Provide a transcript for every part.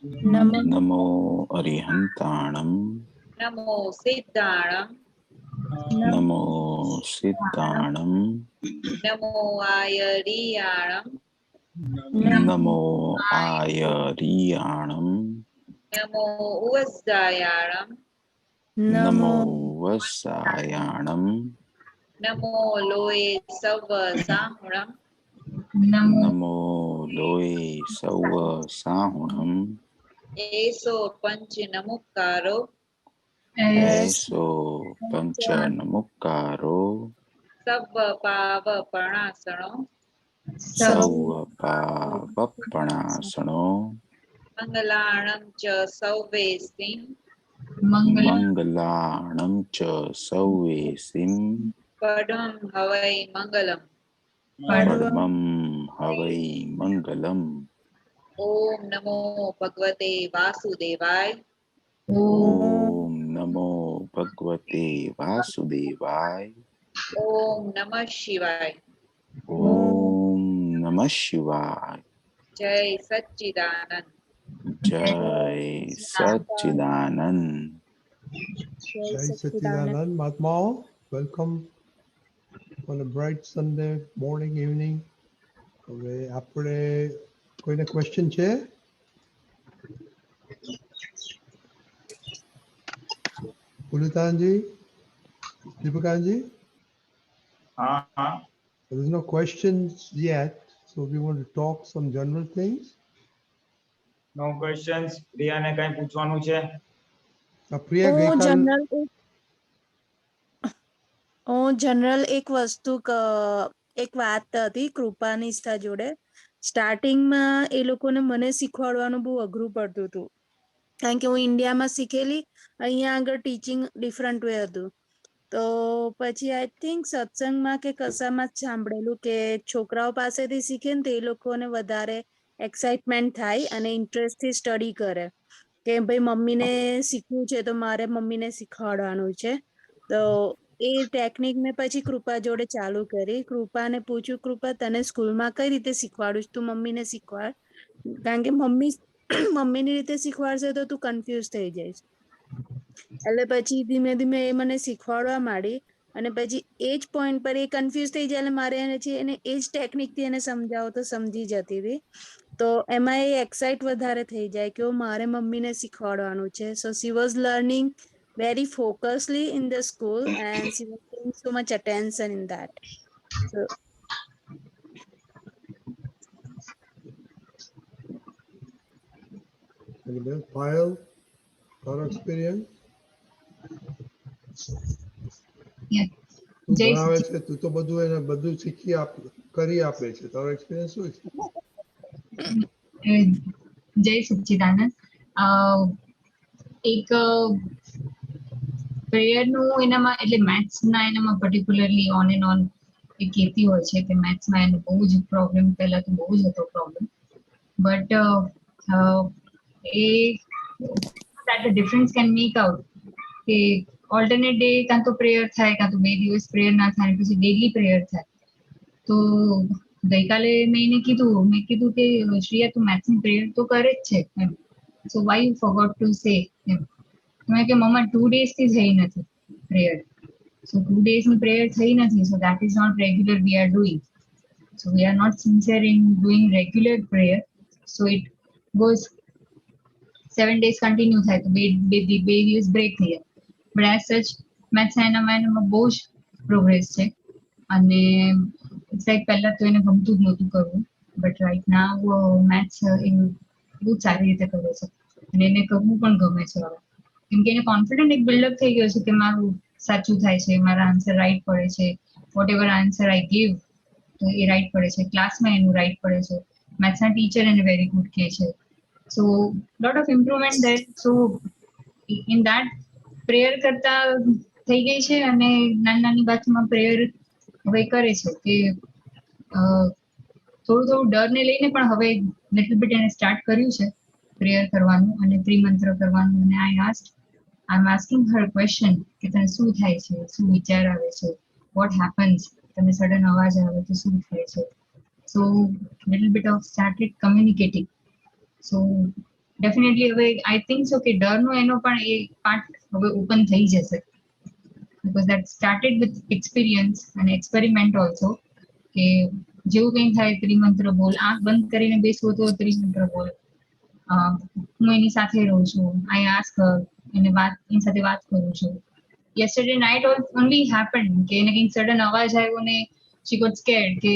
नमो अरिहन्ताणं नमो सिद्धाणं नमो सिद्धाणं नमो आयरियाणं नमो आयरियाणं नमो उवस्सायाणं नमो वसायाणं नमो लोये सवसाहुणं नमो लोये सौव साहुणं एसो पंच नमुक्कारो ऐसो पंचनमुक्कारो सव पावपणासणो सौव पावपणासनो मंगलाणं च सौवेसिं मंगलाणं च सौवेसिं पडं हवै मंगलम् पद्मं हवै मंगलम् ओम नमो भगवते वासुदेवाय ओम नमो भगवते वासुदेवाय ओम नमः शिवाय ओम नमः शिवाय जय सच्चिदानंद जय सच्चिदानंद Jai Satchidanand Mahatmao. Welcome on a bright Sunday morning, evening. હવે આપણે કોઈને ક્વેશ્ચન છે? પુલિતાનજી, દીપકાનજી? There's no questions yet, so we want to talk some general things. No questions. પ્રિયાને કઈ પૂછવાનું છે? પ્રિયા ગઈકાલ જનરલ એક વસ્તુ એક વાત હતી કૃપાનિષ્ઠા જોડે. સ્ટાર્ટિંગમાં એ લોકોને મને શીખવાડવાનું બહુ અઘરું પડતું હતું કારણ કે હું ઇન્ડિયામાં શીખેલી, અહીંયા આગળ ટીચિંગ ડિફરન્ટ વે હતું. તો પછી આઈ થિંક સત્સંગમાં કે કશામાં જ સાંભળેલું કે છોકરાઓ પાસેથી શીખે ને તો એ લોકોને વધારે એક્સાઇટમેન્ટ થાય અને ઇન્ટરેસ્ટથી સ્ટડી કરે કે ભાઈ મમ્મીને શીખવું છે તો મારે મમ્મીને શીખવાડવાનું છે. તો એ ટેકનિક મેં પછી કૃપા જોડે ચાલુ કરી. કૃપાને પૂછ્યું, કૃપા તને સ્કૂલમાં કઈ રીતે શીખવાડું? તું મમ્મીને શીખવાડ, કારણ કે મમ્મીની રીતે શીખવાડશે તો તું કન્ફ્યુઝ થઈ જઈશ. એટલે પછી ધીમે ધીમે એ મને શીખવાડવા માંડી અને પછી એ જ પોઈન્ટ પર એ કન્ફ્યુઝ થઈ જાય એટલે મારે એને એ જ ટેકનિકથી એને સમજાવો તો સમજી જતી હતી. તો એમાં એ એક્સાઇટ વધારે થઈ જાય કે મારે મમ્મીને શીખવાડવાનું છે. So she was learning very focusly in the school and she was paying so much attention in that. So file તારો એક્સપિરિયન્સ? તું ભણાવે છે, તું તો બધું એને બધું શીખી કરી આપે છે, તારો એક્સપિરિયન્સ શું છે? જય સચ્ચિદાનંદ. એક પ્રેયરનું એનામાં એટલે મેથ્સના એનામાં પર્ટિક્યુલરલી ઓન એન્ડ ઓન એ કહેતી હોય છે કે મેથ્સમાં એનો બહુ જ પ્રોબ્લેમ, પહેલા તો બહુ જ હતો problem, but A that the difference can make out કે ઓલ્ટરનેટ ડે કાં તો પ્રેયર થાય કાં તો 2 દિવસ પ્રેયર ના થાય પછી ડેલી પ્રેયર થાય. તો ગઈકાલે મેં કીધું કે શ્રેયા તું મેથ્સની પ્રેયર તો કરે જ છે એમ, so why you forgot to say એમ. મેં કે મમ્મા 2 ડેઝથી થઈ નથી પ્રેયર, સો 2 ડેઝની પ્રેયર થઈ નથી, so that is not regular we are doing, so we are not sincere in doing regular prayer, so it goes 7 days continue થાય તો બે દિવસ બ્રેક થઈ જાય. બટ એઝ સચ મેથ્સ એનામાં બહુ જ પ્રોગ્રેસ છે અને ઇટ્સ લાઈક પહેલા તો એને ગમતું જ નહોતું કરવું, બટ રાઈટ નાવ મેથ્સ એ બહુ સારી રીતે કરે છે અને એને કરવું પણ ગમે છે હવે, કેમ કે એને કોન્ફિડન્ટ એક બિલ્ડઅપ થઈ ગયો છે કે મારું સાચું થાય છે, મારા આન્સર રાઈટ પડે છે, whatever answer I give તો એ રાઈટ પડે છે, ક્લાસમાં એનું રાઈટ પડે છે, મેથ્સના ટીચર એને વેરી ગુડ કહે છે. So lot of improvement there. So in that prayer કરતા થઈ ગઈ છે અને નાની બાતમાં પ્રેયર હવે કરે છે કે થોડું ડરને લઈને પણ હવે લિટલ બિટ એને સ્ટાર્ટ કર્યું છે પ્રેયર કરવાનું અને ત્રિમંત્ર કરવાનું. અને આઈ એમ આસ્કિંગ હર ક્વેશ્ચન કે તને શું થાય છે, શું વિચાર આવે છે, વોટ હેપન્સ, તને સડન અવાજ આવે તો શું થાય છે. So little bit of started communicating. So definitely હવે આઈ થિંક સો કે ડરનો એનો પણ એ પાર્ટ હવે ઓપન થઈ જશે, because that started with experience and experiment also, કે જેવું કંઈ થાય ત્રિમંત્ર બોલ, આંખ બંધ કરીને બેસવો તો ત્રિમંત્ર બોલ, હું એની સાથે રહું છું, આઈ આસ્ક એને એની સાથે વાત કરું છું. yesterday night only happened કે એને કંઈક સડન અવાજ આવ્યો ને she got scared કે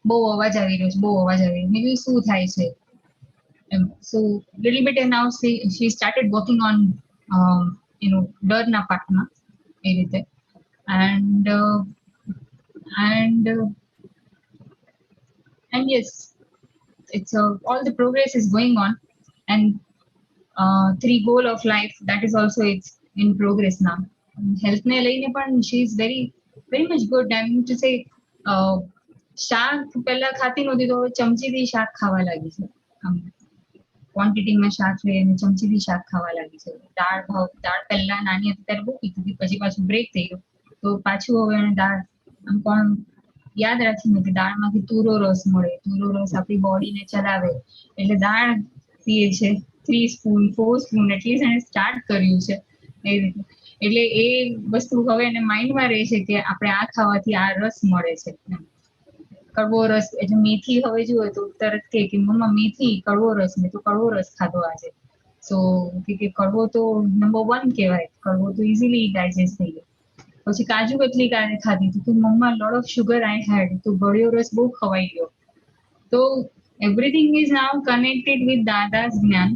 બહુ અવાજ આવી રહ્યો છે, બહુ અવાજ આવી રહ્યો, મેં કીધું શું થાય છે. So little bit and now she started working on ડરના પાર્ટમાં એ રીતે, and yes, it's all the progress is going on, and 3 goal of life, that is also it's in progress now. Health ને લઈને પણ she is very much good. I mean to say શાક પહેલા ખાતી નહોતી તો હવે ચમચીથી શાક ખાવા લાગી છે, ક્વોન્ટિટીમાં શાક લે અને ચમચીથી શાક ખાવા લાગી છે. દાળ પહેલા નાની હતી ત્યારે બહુ પીતી હતી, પછી પાછું બ્રેક થઈ ગયું તો પાછું હવે એને દાળ આમ પણ યાદ રાખીને કે દાળમાંથી તુરો રસ મળે, તુરો રસ આપણી બોડીને ચલાવે, એટલે દાળ પીએ છે 3 સ્પૂન 4 સ્પૂન એટલીસ્ટ એને સ્ટાર્ટ કર્યું છે એ રીતે. એટલે એ વસ્તુ હવે એને માઇન્ડમાં રહે છે કે આપણે આ ખાવાથી આ રસ મળે છે. કડવો રસ એટલે મેથી હવે જુઓ તો તરત કે મમ્મા મેથી કડવો રસ, મેં તો કડવો રસ ખાધો આજે. સો કે કડવો તો નંબર 1 કહેવાય, કડવો તો ઇઝીલી ડાયજેસ્ટ થઈ જાય. પછી કાજુ કતલી ખાધી તો મમ્મા લોટ ઓફ શુગર આઈ હેડ, તો ગળ્યો રસ બહુ ખવાઈ ગયો. તો everything is now connected with દાદા's જ્ઞાન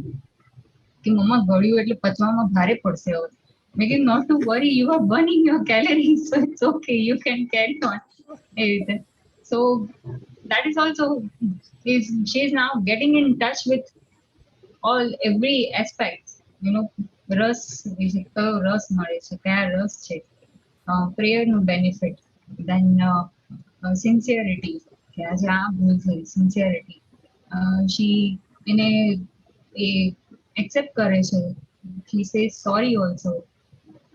કે મમ્મા ગળ્યું એટલે પચવામાં ભારે પડશે હવે. મેં કીધું not to worry, you are burning your calories, so it's okay, you can carry on એ રીતે. So that is also she is now getting in touch with every aspect, રસ વિશે કયો રસ મળે છે, કયા રસ છે, પ્રેયરનું બેનિફિટ, દેન સિન્સિયરિટી કે આજે આ ભૂલ થઈ, સિન્સિયરિટી શી એને એ એક્સેપ્ટ કરે છે, શી સે સોરી ઓલ્સો.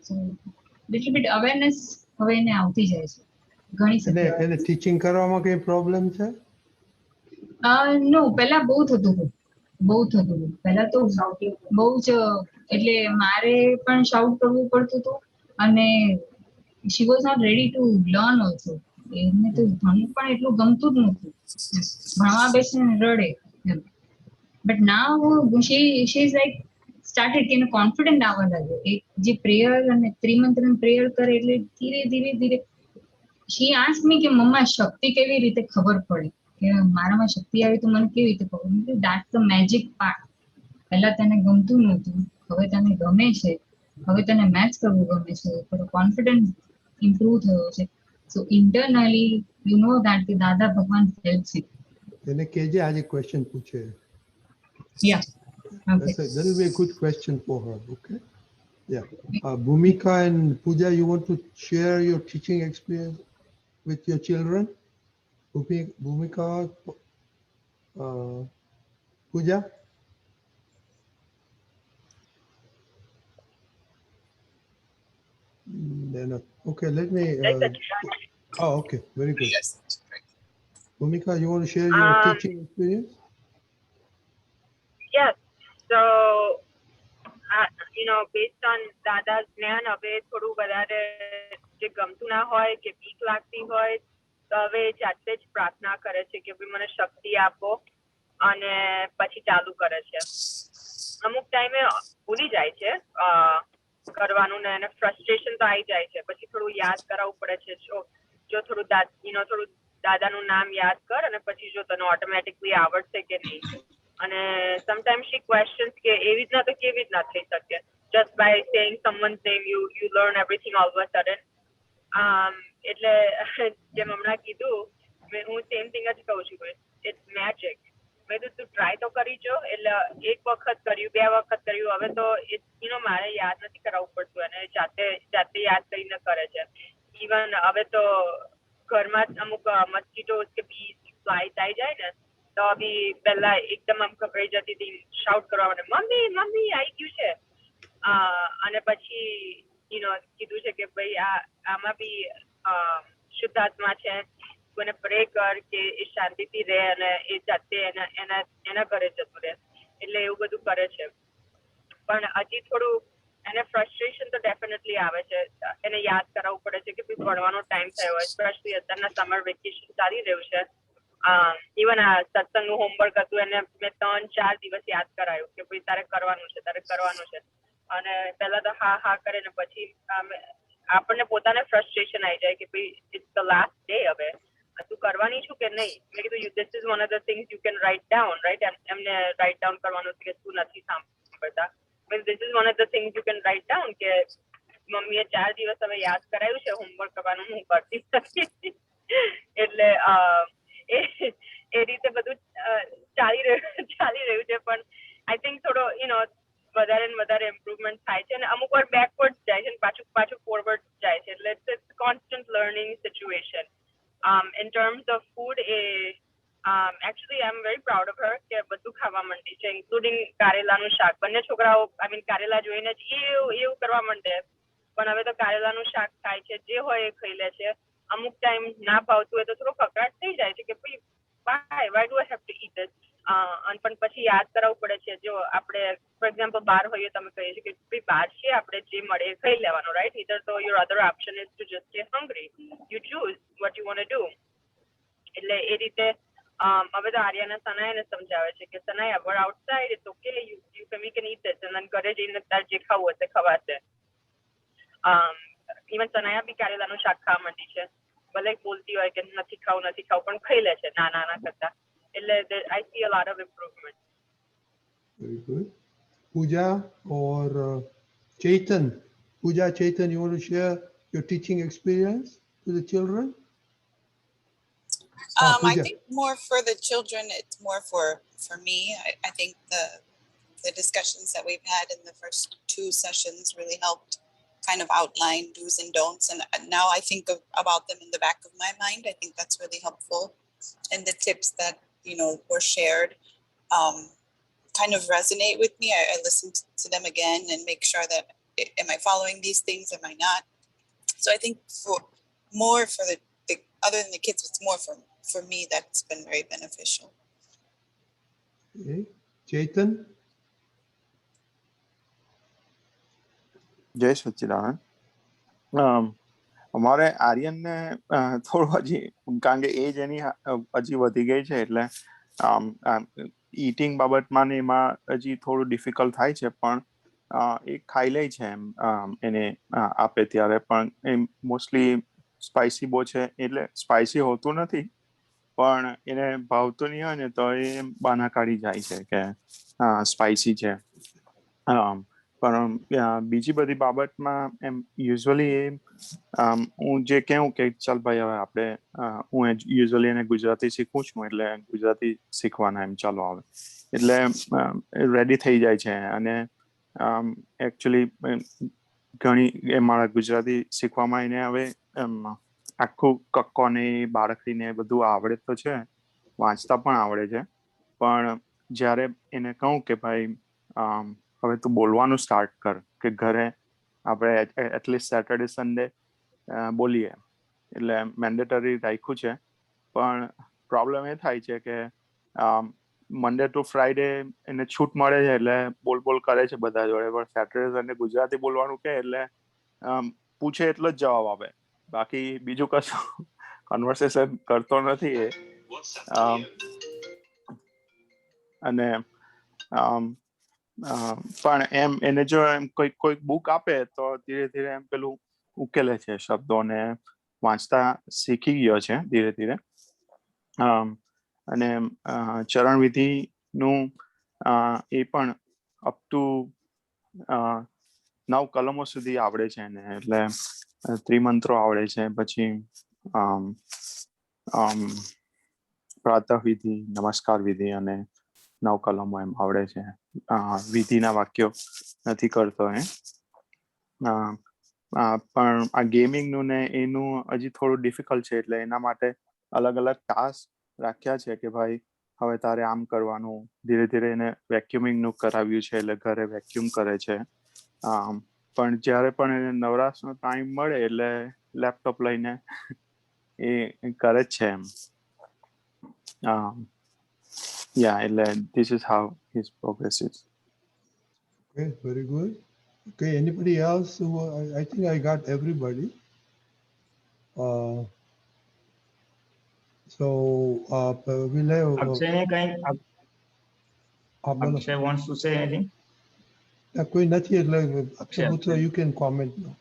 સો લિટલ બિટ અવેરનેસ હવે એને આવતી જાય છે ઘણી એને શક્ય. ટીચિંગ કરવામાં કઈ પ્રોબ્લેમ છે? નો, પહેલા બહુ થતું હતું, પહેલા તો બહુ જ, એટલે મારે પણ શાઉટ કરવું પડતું હતું અને she was not ready to learn also. એને તો ભણવું પણ એટલું ગમતું જ નહોતું, ભણવા બેસીને રડે. But now she is like started કે એને કોન્ફિડન્ટ આવવા લાગ્યો. એક જે પ્રેયર અને ત્રિમંત્રન પ્રેયર કરે એટલે ધીરે she asked me કે મમ્મા શક્તિ કેવી રીતે ખબર પડે, કે મારામાં શક્તિ આવી તો મને કેવી રીતે ખબર? that's the magic part. પહેલા તને ગમતું નહોતું, હવે તને ગમે છે, હવે તને મેથ્સ કરવું ગમે છે, તો કોન્ફિડન્સ ઇમ્પ્રુવ થયો છે. સો ઇન્ટરનલી યુ નો ધેટ કે દાદા ભગવાન હેલ્પ્સ યુ. એને કેજે આજે ક્વેશ્ચન પૂછે. Yeah. Okay. That will be a good question for her. Okay. Yeah. Bhumika and Pooja, you want to share your teaching experience with your children? Bhumika, Pooja? They're not. Okay, let me. Okay, very good. Bhumika, you want to share your teaching experience? Yes. So, based on દાદા's જ્ઞાન, હવે થોડું વધારે જે ગમતું ના હોય કે બીક લાગતી હોય તો હવે જાતે જ પ્રાર્થના કરે છે કે ભાઈ મને શક્તિ આપો, અને પછી ચાલુ કરે છે. અમુક ટાઈમે ભૂલી જાય છે કરવાનું ને એને ફ્રસ્ટ્રેશન તો આવી જાય છે, પછી થોડું યાદ કરાવવું પડે છે. જો થોડું થોડું દાદાનું નામ યાદ કર અને પછી જો તને ઓટોમેટિકલી આવડશે કે નહીં. અને સમટાઈમ્સ શી ક્વેશ્ચન્સ કે એવી રીતના તો કેવી રીતના થઈ શકે, just by saying someone's name you learn everything all of a sudden. એટલે જેમ હમણાં કીધું, હું સેમ થિંગ જ કહું છું, it's magic. મેં તું ટ્રાય તો કરી જો. એટલે 1 વખત કર્યું, 2 વખત કર્યું, હવે તો મારે યાદ નથી કરાવવું પડતું, અને જાતે યાદ કરીને કરે છે. ઇવન હવે તો ઘરમાં જ અમુક મસ્કીટોઝ કે બીઝ ફ્લાઇઝ આવી જાય ને તો બી પહેલા એકદમ આમ ગભરાઈ જતી હતી, શાઉટ કરવા માટે મમ્મી મમ્મી આવી ગયું છે. અને પછી કીધું છે કે ભાઈ આમાં બી શુદ્ધાત્મા છે, તું એને પ્રે કર કે એ શાંતિથી રહે અને એ જાતે એના ઘરે જતું રહે. એટલે એવું બધું કરે છે. પણ હજી થોડું એને ફ્રસ્ટ્રેશન તો ડેફિનેટલી આવે છે. એને યાદ કરાવવું પડે છે કે ભણવાનો ટાઈમ થયો હોય, સ્પેશિયલી અત્યારના સમર વેકેશન ચાલી રહ્યું છે. ઇવન આ સત્સંગનું હોમવર્ક હતું એને મેં 3-4 દિવસ યાદ કરાયું કે ભાઈ તારે કરવાનું છે. અને પહેલા તો હા કરે ને પછી આપણને પોતાને ફ્રસ્ટ્રેશન આવી જાય કે ભાઈ ઇટ્સ ધ લાસ્ટ ડે, હવે તું કરવાની છું કે નહીં. મેં કીધું this is one of the things you can write down, right? એમને રાઇટ ડાઉન કરવાનું છે કે તું નથી સાંભળતા. This is one of the things you can write down કે મમ્મીએ 4 દિવસ હવે યાદ કરાયું છે હોમવર્ક કરવાનું, હું કરતી નથી. એટલે એ રીતે બધું ચાલી રહ્યું છે. પણ આઈ થિંક થોડો વધારે ને વધારે ઇમ્પ્રુવમેન્ટ થાય છે અને અમુક વાર બેકવર્ડ જાય છે અને પાછું ફોરવર્ડ જાય છે. એટલે it's constant learning situation. In terms of food actually I'm very proud of her કે બધું ખાવા માંડી છે, ઇન્ક્લુડિંગ કારેલાનું શાક. બંને છોકરાઓ કારેલા જોઈને જ એવું કરવા માંડે, પણ હવે તો કારેલાનું શાક ખાય છે, જે હોય એ ખાઈ લે છે. અમુક ટાઈમ ના ભાવતું હોય તો થોડો કકડાટ થઈ જાય છે કે ભાઈ why do I have to eat this? પણ પછી યાદ કરાવવું પડે છે. જો આપણે ફોર એક્ઝામ્પલ બહાર હોઈએ, તમે કહીએ છીએ કે ભાઈ બહાર છે, આપણે જે મળે એ ખાઈ લેવાનું, રાઈટ? ઇધર તો your other option is two just stay hungry. You choose what you want to do. એટલે એ રીતે હવે તો આર્યાના સનાયાને સમજાવે છે કે સનાયા we're outside, it's okay, we can eat this, and then ઘરે જઈને તાર જે ખાવું હશે ખવાશે. ઇવન સનાયા બી કારેલાનું શાક ખાવા માંડી છે. ભલે બોલતી હોય કે નથી ખાવું પણ ખાઈ લે છે ના કરતા. એટલે I see a lot of improvement. Very good. Pooja or Chetan? Pooja, Chetan, you want to share your teaching experience to the children? I think more for the children, it's more for me. I think the discussions that we've had in the first 2 sessions really helped kind of outline do's and don'ts. And now I think about them in the back of my mind. I think that's really helpful. And the tips that, were shared kind of resonate with me. I listen to them again and make sure that, am I following these things? Am I not? So I think more for the other than the kids, it's more for me that's been very beneficial. Okay. Chetan? જય સચ્ચિદાનંદ. અમારે આર્યનને થોડું હજી, કારણ કે એજ એની હજી વધી ગઈ છે, એટલે ઈટિંગ બાબતમાં ને એમાં હજી થોડું ડિફિકલ્ટ થાય છે, પણ એ ખાઈ લે છે એમ એને આપે ત્યારે. પણ એ મોસ્ટલી સ્પાઇસી બહુ છે, એટલે સ્પાઇસી હોતું નથી, પણ એને ભાવતું નહીં હોય ને તો એ બહાના કાઢી જાય છે કે સ્પાઇસી છે. પણ બીજી બધી બાબતમાં એમ યુઝ્યુઅલી હું જે કહું કે ચાલ ભાઈ હવે આપણે હું યુઝ્યુઅલી એને ગુજરાતી શીખું છું, એટલે ગુજરાતી શીખવાના એમ ચાલો આવે, એટલે રેડી થઈ જાય છે. અને એકચ્યુઅલી ઘણી મારા ગુજરાતી શીખવામાં એને હવે આખું કક્કો ને બાળકડીને બધું આવડે તો છે, વાંચતા પણ આવડે છે. પણ જ્યારે એને કહું કે ભાઈ હવે તું બોલવાનું સ્ટાર્ટ કર, કે ઘરે આપણે એટલીસ્ટ સેટરડે સન્ડે બોલીએ, એટલે મેન્ડેટરી રાખ્યું છે. પણ પ્રોબ્લેમ એ થાય છે કે મંડે ટુ ફ્રાઈડે એને છૂટ મળે છે, એટલે બોલ કરે છે બધા જોડે, પણ સેટરડે સન્ડે ગુજરાતી બોલવાનું કે એટલે પૂછે એટલો જ જવાબ આપે, બાકી બીજું કશું કન્વર્સેશન કરતો નથી એ. અને પણ એમ એને જો એમ કોઈક બુક આપે તો ધીરે ધીરે એમ પેલું ઉકેલે છે શબ્દોને, વાંચતા શીખી ગયો છે ધીરે ધીરે. અને ચરણ વિધિનું એ પણ અપ ટુ 9 કલમો સુધી આવડે છે એને, એટલે ત્રિમંત્રો આવડે છે, પછી પ્રાતઃ વિધિ, નમસ્કાર વિધિ અને 9 કલમો એમ આવડે છે. વિધિના વાક્યો નથી કરતો એ. પણ આ ગેમિંગનું ને એનું હજી થોડું ડિફિકલ્ટ છે, એટલે એના માટે અલગ અલગ ટાસ્ક રાખ્યા છે કે ભાઈ હવે તારે આમ કરવાનું. ધીરે ધીરે એને વેક્યુમિંગનું કરાવ્યું છે, એટલે ઘરે વેક્યુમ કરે છે. પણ જ્યારે પણ એને નવરાશનો ટાઈમ મળે એટલે લેપટોપ લઈને એ કરે જ છે એમ. Yeah, એટલે this is how his progress is. Okay, very good. Okay, anybody else? I think I got everybody. So we'll have. Akshay ne કંઈ બોલો. Akshay wants to say anything? કોઈ નથી એટલે Akshay, Putra, you can comment now.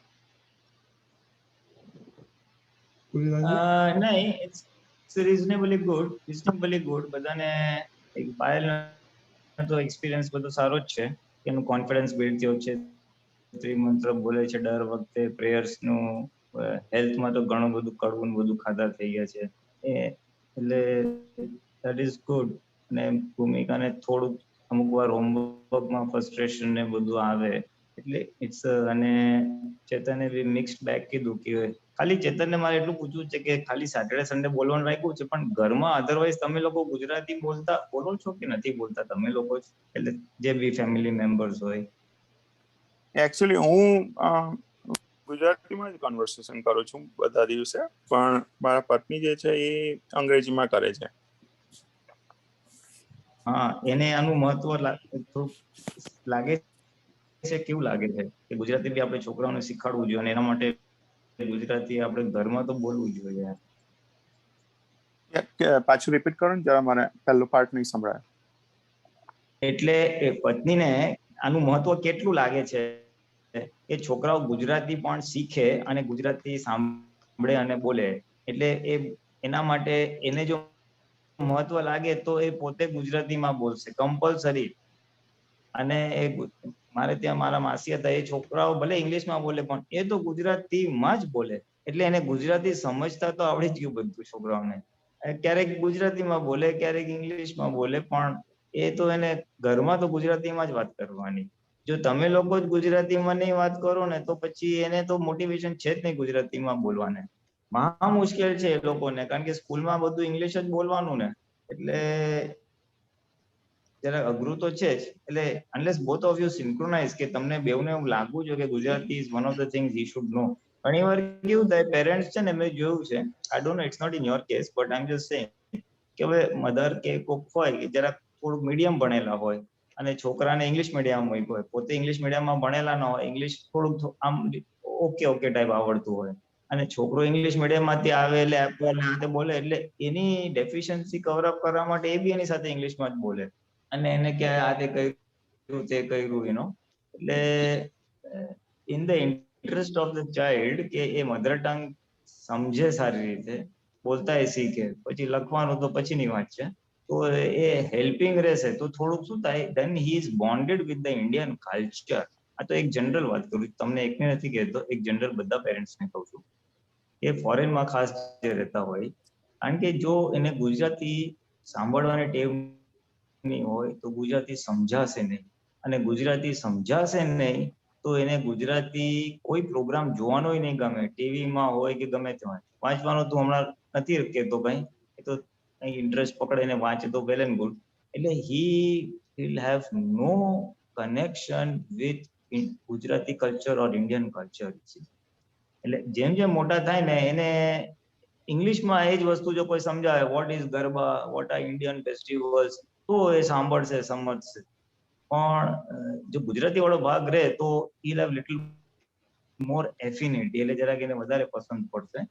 નહીં, it's reasonably good. બધાને એક પાયલ તો experience બધો સારો જ છે, એનું કોન્ફિડન્સ બિલ્ડ થયો છે, ત્રિમંત્ર બોલે છે દર વખતે, પ્રેયર્સ નું હેલ્થમાં તો ઘણું બધું કડવું ને બધું ખાધા થઈ ગયા છે, એટલે ધેટ ઇઝ ગુડ. અને ભૂમિકાને થોડુંક અમુક વાર હોમવર્કમાં ફ્રસ્ટ્રેશન ને બધું આવે એટલે ઇટ્સ. અને ચેતને બી મિક્સ્ડ બેગ કીધું કે ખાલી ચેતનને મારે એટલું પૂછવું છે કે ખાલી સેટરડે સન્ડે બોલવાનું રાખ્યું છે, પણ ઘરમાં અધરવાઇઝ તમે લોકો ગુજરાતી બોલો છો કે નથી બોલતા તમે લોકો? એટલે જે બી ફેમિલી મેમ્બર્સ હોય. એકચ્યુઅલી હું ગુજરાતીમાં જ કન્વર્સેશન કરું છું બધા દિવસે, પણ મારા પત્ની જે છે એ અંગ્રેજીમાં કરે છે. હા, એને આનું મહત્વ થોડું લાગે છે. કેવું લાગે છે કે ગુજરાતી બી આપણે છોકરાઓને શીખવાડવું જોઈએ અને એના માટે ગુજરાતી આપણે ઘરમાં તો બોલવું જોઈએ? પાછું રિપીટ કરો ને જરા, મારે પહેલો પાર્ટ નહીં સંભળાય. એટલે પત્નીને આનું મહત્વ કેટલું લાગે છે કે છોકરાઓ ગુજરાતી પણ શીખે અને ગુજરાતી સાંભળે અને બોલે? એટલે એના માટે એને જો મહત્વ લાગે તો એ પોતે ગુજરાતીમાં બોલશે કમ્પલસરી. અને મારે ત્યાં મારા માસી હતા, એ છોકરાઓ ભલે ઇંગ્લિશમાં બોલે પણ એ તો ગુજરાતીમાં જ બોલે. એટલે એને ગુજરાતી સમજતા તો આવડી જ ગયું બધું છોકરાઓને. ક્યારેક ગુજરાતીમાં બોલે, ક્યારેક ઇંગ્લિશમાં બોલે, પણ એ તો એને ઘરમાં તો ગુજરાતીમાં જ વાત કરવાની. જો તમે લોકો જ ગુજરાતીમાં નહીં વાત કરો ને તો પછી એને તો મોટિવેશન છે જ નહીં ગુજરાતીમાં બોલવાને. મહા મુશ્કેલ છે એ લોકોને, કારણ કે સ્કૂલમાં બધું ઇંગ્લિશ જ બોલવાનું ને, એટલે જરા અઘરું તો છે જ. એટલે unless both of you synchronize કે તમને બેઉને એવું લાગવું જોઈએ કે Gujarati is one of the things he should નો. ઘણી વાર કેવું થાય, પેરેન્ટ્સ છે ને, મેં જોયું છે, I don't know, it's not in your case, but I am just saying કે હવે મધર કે કોક હોય કે જરા થોડુંક મીડિયમ ભણેલા હોય અને છોકરાને ઇંગ્લિશ મીડિયમમાં મૂક્યો હોય, પોતે ઇંગ્લિશ મીડિયમમાં ભણેલા ન હોય, ઇંગ્લિશ થોડુંક આમ ઓકે ટાઈપ આવડતું હોય, અને છોકરો ઇંગ્લિશ મીડિયમમાંથી આવે એટલે એપલ ને આ બોલે, એટલે એની ડેફિશિયન્સી કવર અપ કરવા માટે એ બી એની સાથે ઇંગ્લિશમાં જ બોલે અને એને ક્યાં આ તે કર્યું તે કર્યું એનો. એટલે in the interest of the child કે એ મધર ટંગ સમજે સારી રીતે, બોલતા એ શીખે, પછી લખવાનું તો પછીની વાત છે, તો એ હેલ્પિંગ રહેશે તો થોડુંક શું થાય, then he is bonded with the Indian culture. આ તો એક જનરલ વાત કરું, તમને એકને નથી કહેતો, એક જનરલ બધા પેરેન્ટ્સને કહું છું કે ફોરેનમાં ખાસ જે રહેતા હોય, કારણ કે જો એને ગુજરાતી સાંભળવાની ટેવ નહીં હોય તો ગુજરાતી સમજાશે નહીં, અને ગુજરાતી સમજાશે નહીં તો એને ગુજરાતી કોઈ પ્રોગ્રામ જોવાનો નહીં ગમે, ટીવીમાં હોય કે ગમે તે હોય. વાંચવાનું તો હમણાં નથી કહેતો કઈ, એ તો ઇન્ટરેસ્ટ પકડીને વાંચે તો વેલ એન્ડ ગુડ. એટલે he will have no connection with Gujarati culture or Indian culture. એટલે જેમ જેમ મોટા થાય ને એને ઇંગ્લિશમાં એ જ વસ્તુ જો કોઈ સમજાવે, what is garba, what are Indian festivals, તો એ સાંભળશે, સમજશે. પણ જો ગુજરાતી વાળો ભાગ રહે તો he'll have little more affinity, એટલે જરાક એને વધારે પસંદ પડશે.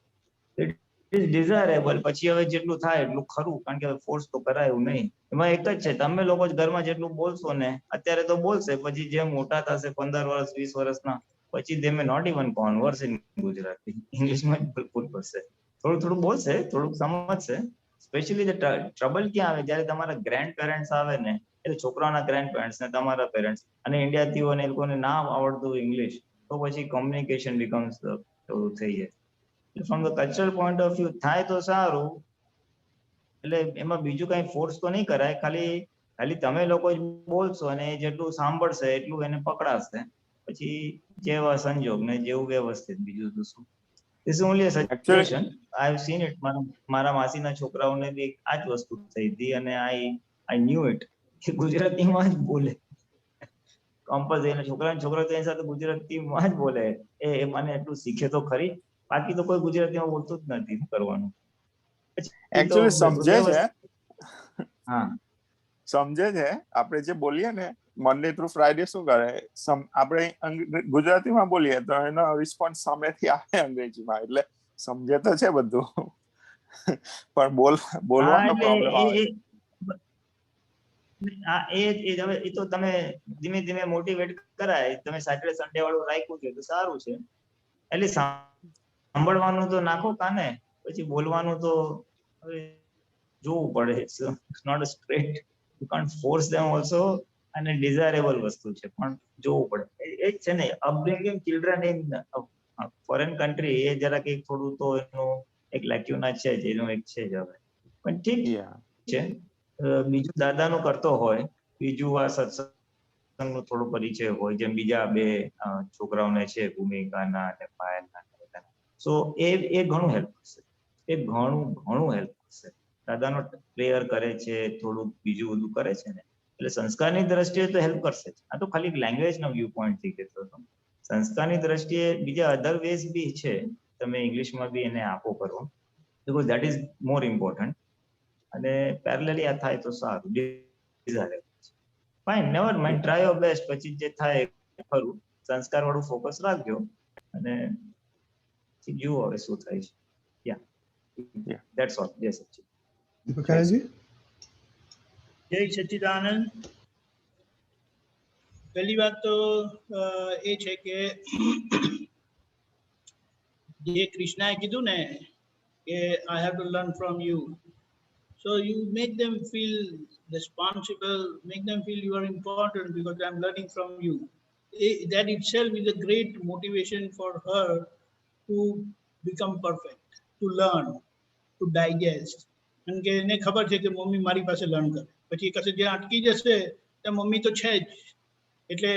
It is desirable. પછી હવે જેટલું થાય એટલું ખરું, કારણ કે ફોર્સ તો કરાય એવું નહીં. એમાં એક જ છે, તમે લોકો જ ઘરમાં જેટલું બોલશો ને, અત્યારે તો બોલશે, પછી જેમ મોટા થશે 15 વર્ષ 20 વર્ષના પછી they may not even converse in Gujarati, ઇંગ્લિશમાં જ ભૂલ પડશે. થોડું બોલશે, થોડુંક સમજશે. સ્પેશિયલી ટ્રબલ ક્યાં આવે, જ્યારે તમારા ગ્રેન્ડ પેરેન્ટ્સ આવે ને, એટલે છોકરાઓના ગ્રેન્ડ પેરેન્ટ્સ ને તમારા પેરેન્ટ્સ અને ઇન્ડિયાથી હોય ને એ લોકોને ના આવડતું ઇંગ્લિશ, તો પછી કોમ્યુનિકેશન બીકમ્સ એવું થઈ જાય. From the cultural point of view થાય તો સારું. એટલે એમાં બીજું કઈ ફોર્સ તો નહીં કરાય, ખાલી તમે લોકો જ બોલશો અને જેટલું સાંભળશે એટલું એને પકડાશે, પછી જેવા સંજોગ ને જેવું વ્યવસ્થિત, બીજું તો શું. This is only a suggestion. I have seen it. મારા માસીના છોકરાઓને બી આ જ વસ્તુ થઈ હતી અને I knew it કે ગુજરાતીમાં જ બોલે કમ્પલસરી, અને છોકરા તેની સાથે ગુજરાતીમાં જ બોલે. એ મને એટલું શીખે તો ખરી, બાકી તો કોઈ ગુજરાતીમાં બોલતું જ નથી. કરવાનું એકચ્યુઅલી સમજે છે. હા, સમજે છે. આપણે જે બોલીએ ને મંડે થ્રુ ફ્રાઈડે શું કરે, આપણે ગુજરાતીમાં બોલીએ તો એનો રિસ્પોન્સ સામેથી આવે અંગ્રેજીમાં, એટલે સમજે તો છે બધું પણ બોલવાનો પ્રોબ્લેમ આવે. હવે એ તો તમે ધીમે ધીમે મોટિવેટ કરાય. તમે સેટરડે સન્ડે વાળું રાખ્યું છે તો સારું છે. એટલે સાંભળવાનું તો નાખો કાને, પછી બોલવાનું તો હવે જોવું પડે. It's not a straight, you can't force them also, અને ડિઝાયરેબલ વસ્તુ છે પણ જોવું પડે. એ જ છે ને, upbringing children in foreign country, એ જરાક એક થોડું તો એનું એક લેક્યુના છે જ, એનું એક છે જ. હવે પણ ઠીક છે, બીજું દાદાનું કરતો હોય, બીજું આ સત્સંગનો થોડો પરિચય હોય, જેમ બીજા બે છોકરાઓને છે ભૂમિકાના અને પાયલના. સો એ ઘણું હેલ્પ કરશે, એ ઘણું હેલ્પ કરશે. દાદાનો પ્રેયર કરે છે, થોડુંક બીજું બધું કરે છે ને, એટલે સંસ્કારની દ્રષ્ટિએ તો હેલ્પ કરશે જ. આ તો ખાલી લેંગ્વેજનો વ્યૂ પોઈન્ટ થી કહેતો હતો. સંસ્કારની દ્રષ્ટિએ બીજા અધર વેઝ બી છે, તમે ઇંગ્લિશમાં બી એને આપો કરો, because that is more important. અને પેરેલલી આ થાય તો સારું. Fine, never mind, try your best. પછી જે થાય ખરું, સંસ્કાર વાળું ફોકસ રાખજો અને જુઓ હવે શું થાય છે. યા ધેટ્સ ઓલ. જય સચ્ચિદાનંદ. દીપકાનંદજી, જય સચ્ચિદાનંદ. પહેલી વાત તો એ છે કે જે કૃષ્ણાએ કીધું ને કે I have to learn from you, so you make them feel responsible, make them feel you are important because I'm learning from you. That itself is a great motivation for her to become perfect, to learn, to digest. કારણ કે એને ખબર છે કે mummy મારી પાસે learn કરે, પછી કશે જ્યાં અટકી જશે ત્યાં મમ્મી તો છે જ, એટલે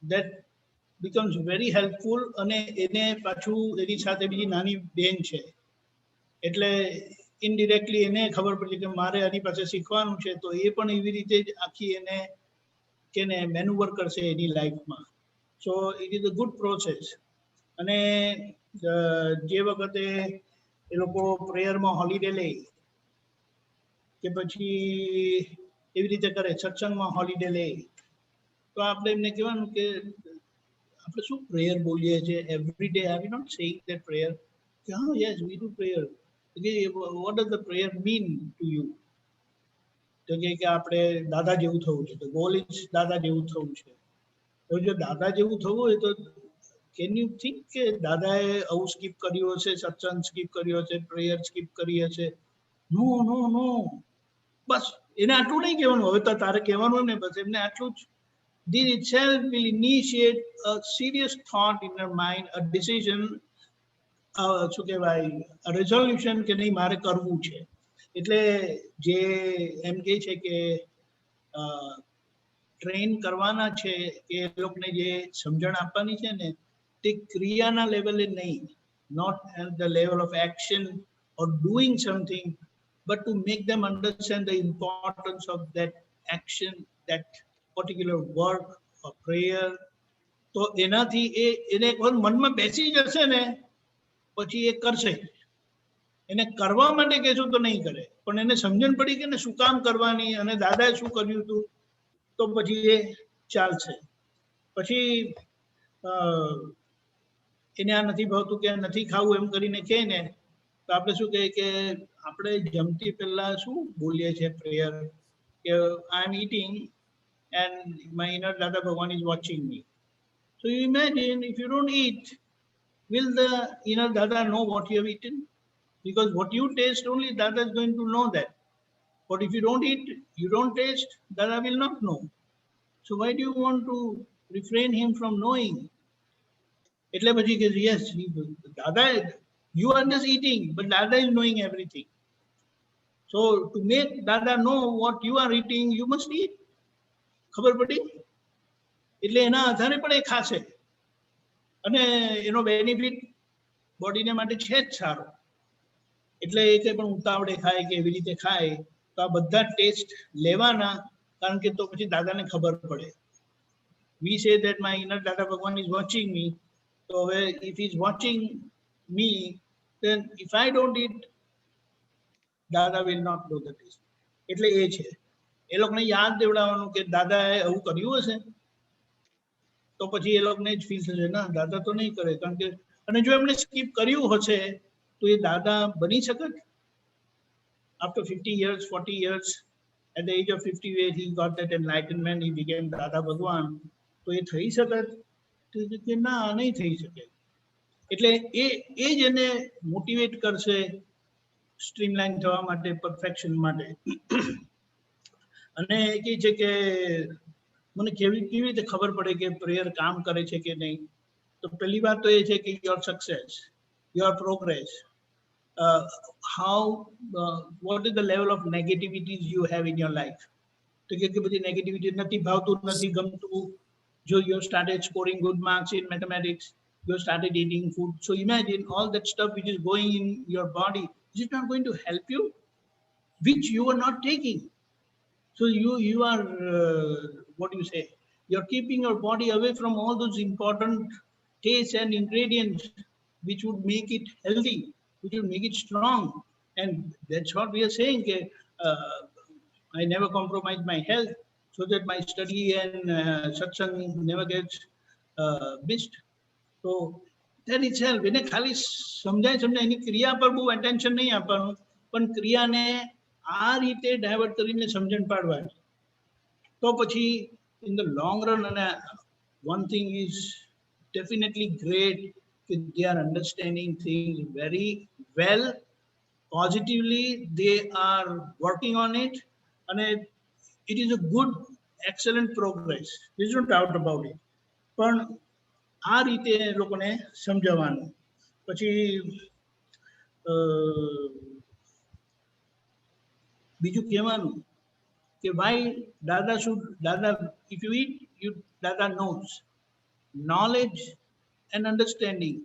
that becomes very helpful. અને એને પાછું એની સાથે બીજી નાની બેન છે, એટલે ઇનડિરેક્ટલી એને ખબર પડી કે મારે આની પાસે શીખવાનું છે, તો એ પણ એવી રીતે જ આખી એને કે ને મેનુવર કરશે એની લાઈફમાં. So it is a good process. અને જે વખતે એ લોકો પ્રેયરમાં હોલિડે લે કે પછી એવી રીતે કરે, સત્સંગમાં હોલિડે લે, તો આપણે એમને કહેવાનું કે આપણે શું પ્રેયર બોલીએ છીએ every day, are we not saying that prayer? હા, yes we do prayer. What does the prayer mean to you? તો કે આપણે દાદા જેવું થવું છે, તો ગોલ ઇઝ દાદા જેવું થવું છે. તો જો દાદા જેવું થવું હોય તો કેન યુ થિંક કે દાદાએ આવું સ્કીપ કર્યું હશે, સત્સંગ સ્કીપ કર્યો હશે, પ્રેયર સ્કીપ કરી હશે? નો નો નો. બસ એને આટલું નહીં કહેવાનું, હવે તો તારે કહેવાનું હોય ને, બસ એમને આટલું જ. This itself will initiate a serious thought in her mind, a decision, શું કહેવાય, રેઝોલ્યુશન કે નહીં મારે કરવું છે. એટલે જે એમ કહે છે કે ટ્રેન કરવાના છે, કે એ લોકોને જે સમજણ આપવાની છે ને, તે ક્રિયાના લેવલે નહીં, not at the level of action or doing something, but to make them understand the importance of that action, that particular work or prayer. તો એનાથી એને એક વાર મનમાં બેસી જશે ને, પછી એ કરશે. એને કરવા માટે કહેશું તો નહીં કરે, પણ એને સમજણ પડી કે ને શું કામ કરવાની અને દાદાએ શું કર્યું હતું, તો પછી એ ચાલશે. પછી એને આ નથી ભાવતું કે નથી ખાવું એમ કરીને કહે ને, તો આપણે શું કહીએ કે આપણે જમતી પહેલા શું બોલીએ છીએ પ્રેયર, કે આઈ એમ ઇટિંગ એન્ડ માય ઇનર દાદા ભગવાન is watching me. So you imagine if you don't eat, will the inner Dada know what you have eaten? Because what you taste only Dada is going to know that. But if you don't eat, you don't taste, Dada will not know. So why do you want to refrain him from knowing? એટલે પછી કે yes, Dada, you are just eating, but Dada is knowing everything. So to make Dada know what you are eating, you must eat. ખબર પડી? એટલે એના આધારે પણ એ ખાશે અને એનો બેનિફિટ બોડીને માટે છે જ સારો. એટલે એ કંઈ પણ ઉતાવળે ખાય કે એવી રીતે ખાય તો આ બધા ટેસ્ટ લેવાના, કારણ કે તો પછી દાદાને ખબર પડે. વી સે ધેટ માય ઇનર દાદા ભગવાન ઇઝ વોચિંગ મી, તો હવે if is watching me, then if I don't eat, દાદા will not know the taste. એટલે એ છે એ લોકોને યાદ દેવડાવવાનું કે દાદાએ આવું કર્યું હશે, તો પછી એ લોકોને જ ફીલ થશે ના દાદા તો નહીં કરે. કારણ કે અને જો એમણે સ્કીપ કર્યું હશે તો એ દાદા બની શકે. After 50 years, 40 years, at the age of 50, where he got that enlightenment, he became Dada Bhagwan. તો એ થઈ શકે કે ના નહીં થઈ શકે. એટલે એ જ એને મોટિવેટ કરશે સ્ટ્રીમલાઇન થવા માટે, પરફેક્શન માટે. અને એ કહે છે કે મને કેવી રીતે ખબર પડે કે પ્રેયર કામ કરે છે કે નહીં? તો પહેલી વાત તો એ છે કે your success, your progress, what is the level of negativities you have in your life. તો કે બધી નેગેટિવિટી નથી ભાવતું, નથી ગમતું. જો you started scoring good marks in mathematics, you started eating food. So imagine all that stuff which is going in your body, is it not going to help you? Which you are not taking. So you are, what do you say? You're keeping your body away from all those important tastes and ingredients which would make it healthy, which would make it strong. And that's what we are saying. I never compromise my health so that my study and satsang never gets missed. So that itself, એને ખાલી સમજાય એની ક્રિયા પર બહુ attention નહીં આપવાનું, પણ ક્રિયાને આ રીતે ડાયવર્ટ કરીને સમજણ પાડવાની. તો પછી in the long run, and one thing is definitely great, they are understanding things very well, positively, they are working on it, and it is a good, excellent progress. There's no doubt about it. પણ આ રીતે લોકોને સમજાવવાનું. પછી બીજું કહેવાનું કે why Dada should, Dada, if you eat, Dada knows. Knowledge and understanding.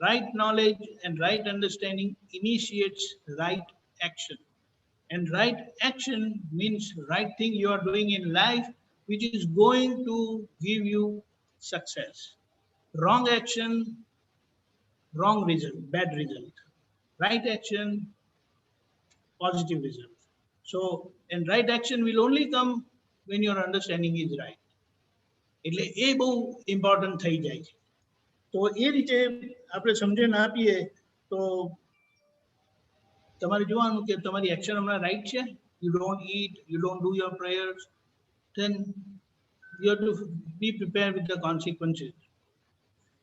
Right knowledge and right understanding initiates right action. And right action means right thing you are doing in life, which is going to give you success. Wrong action, wrong result, bad result. Right action, positive result. So, and right action will only come when your understanding is right. એટલે એ બહુ important થઈ જાય છે. તો એ રીતે આપણે સમજણ આપીએ તો તમારે જોવાનું કે તમારી એક્શન હમણાં રાઈટ છે. You don't eat, you don't do your prayers, then you have to be prepared with the consequences.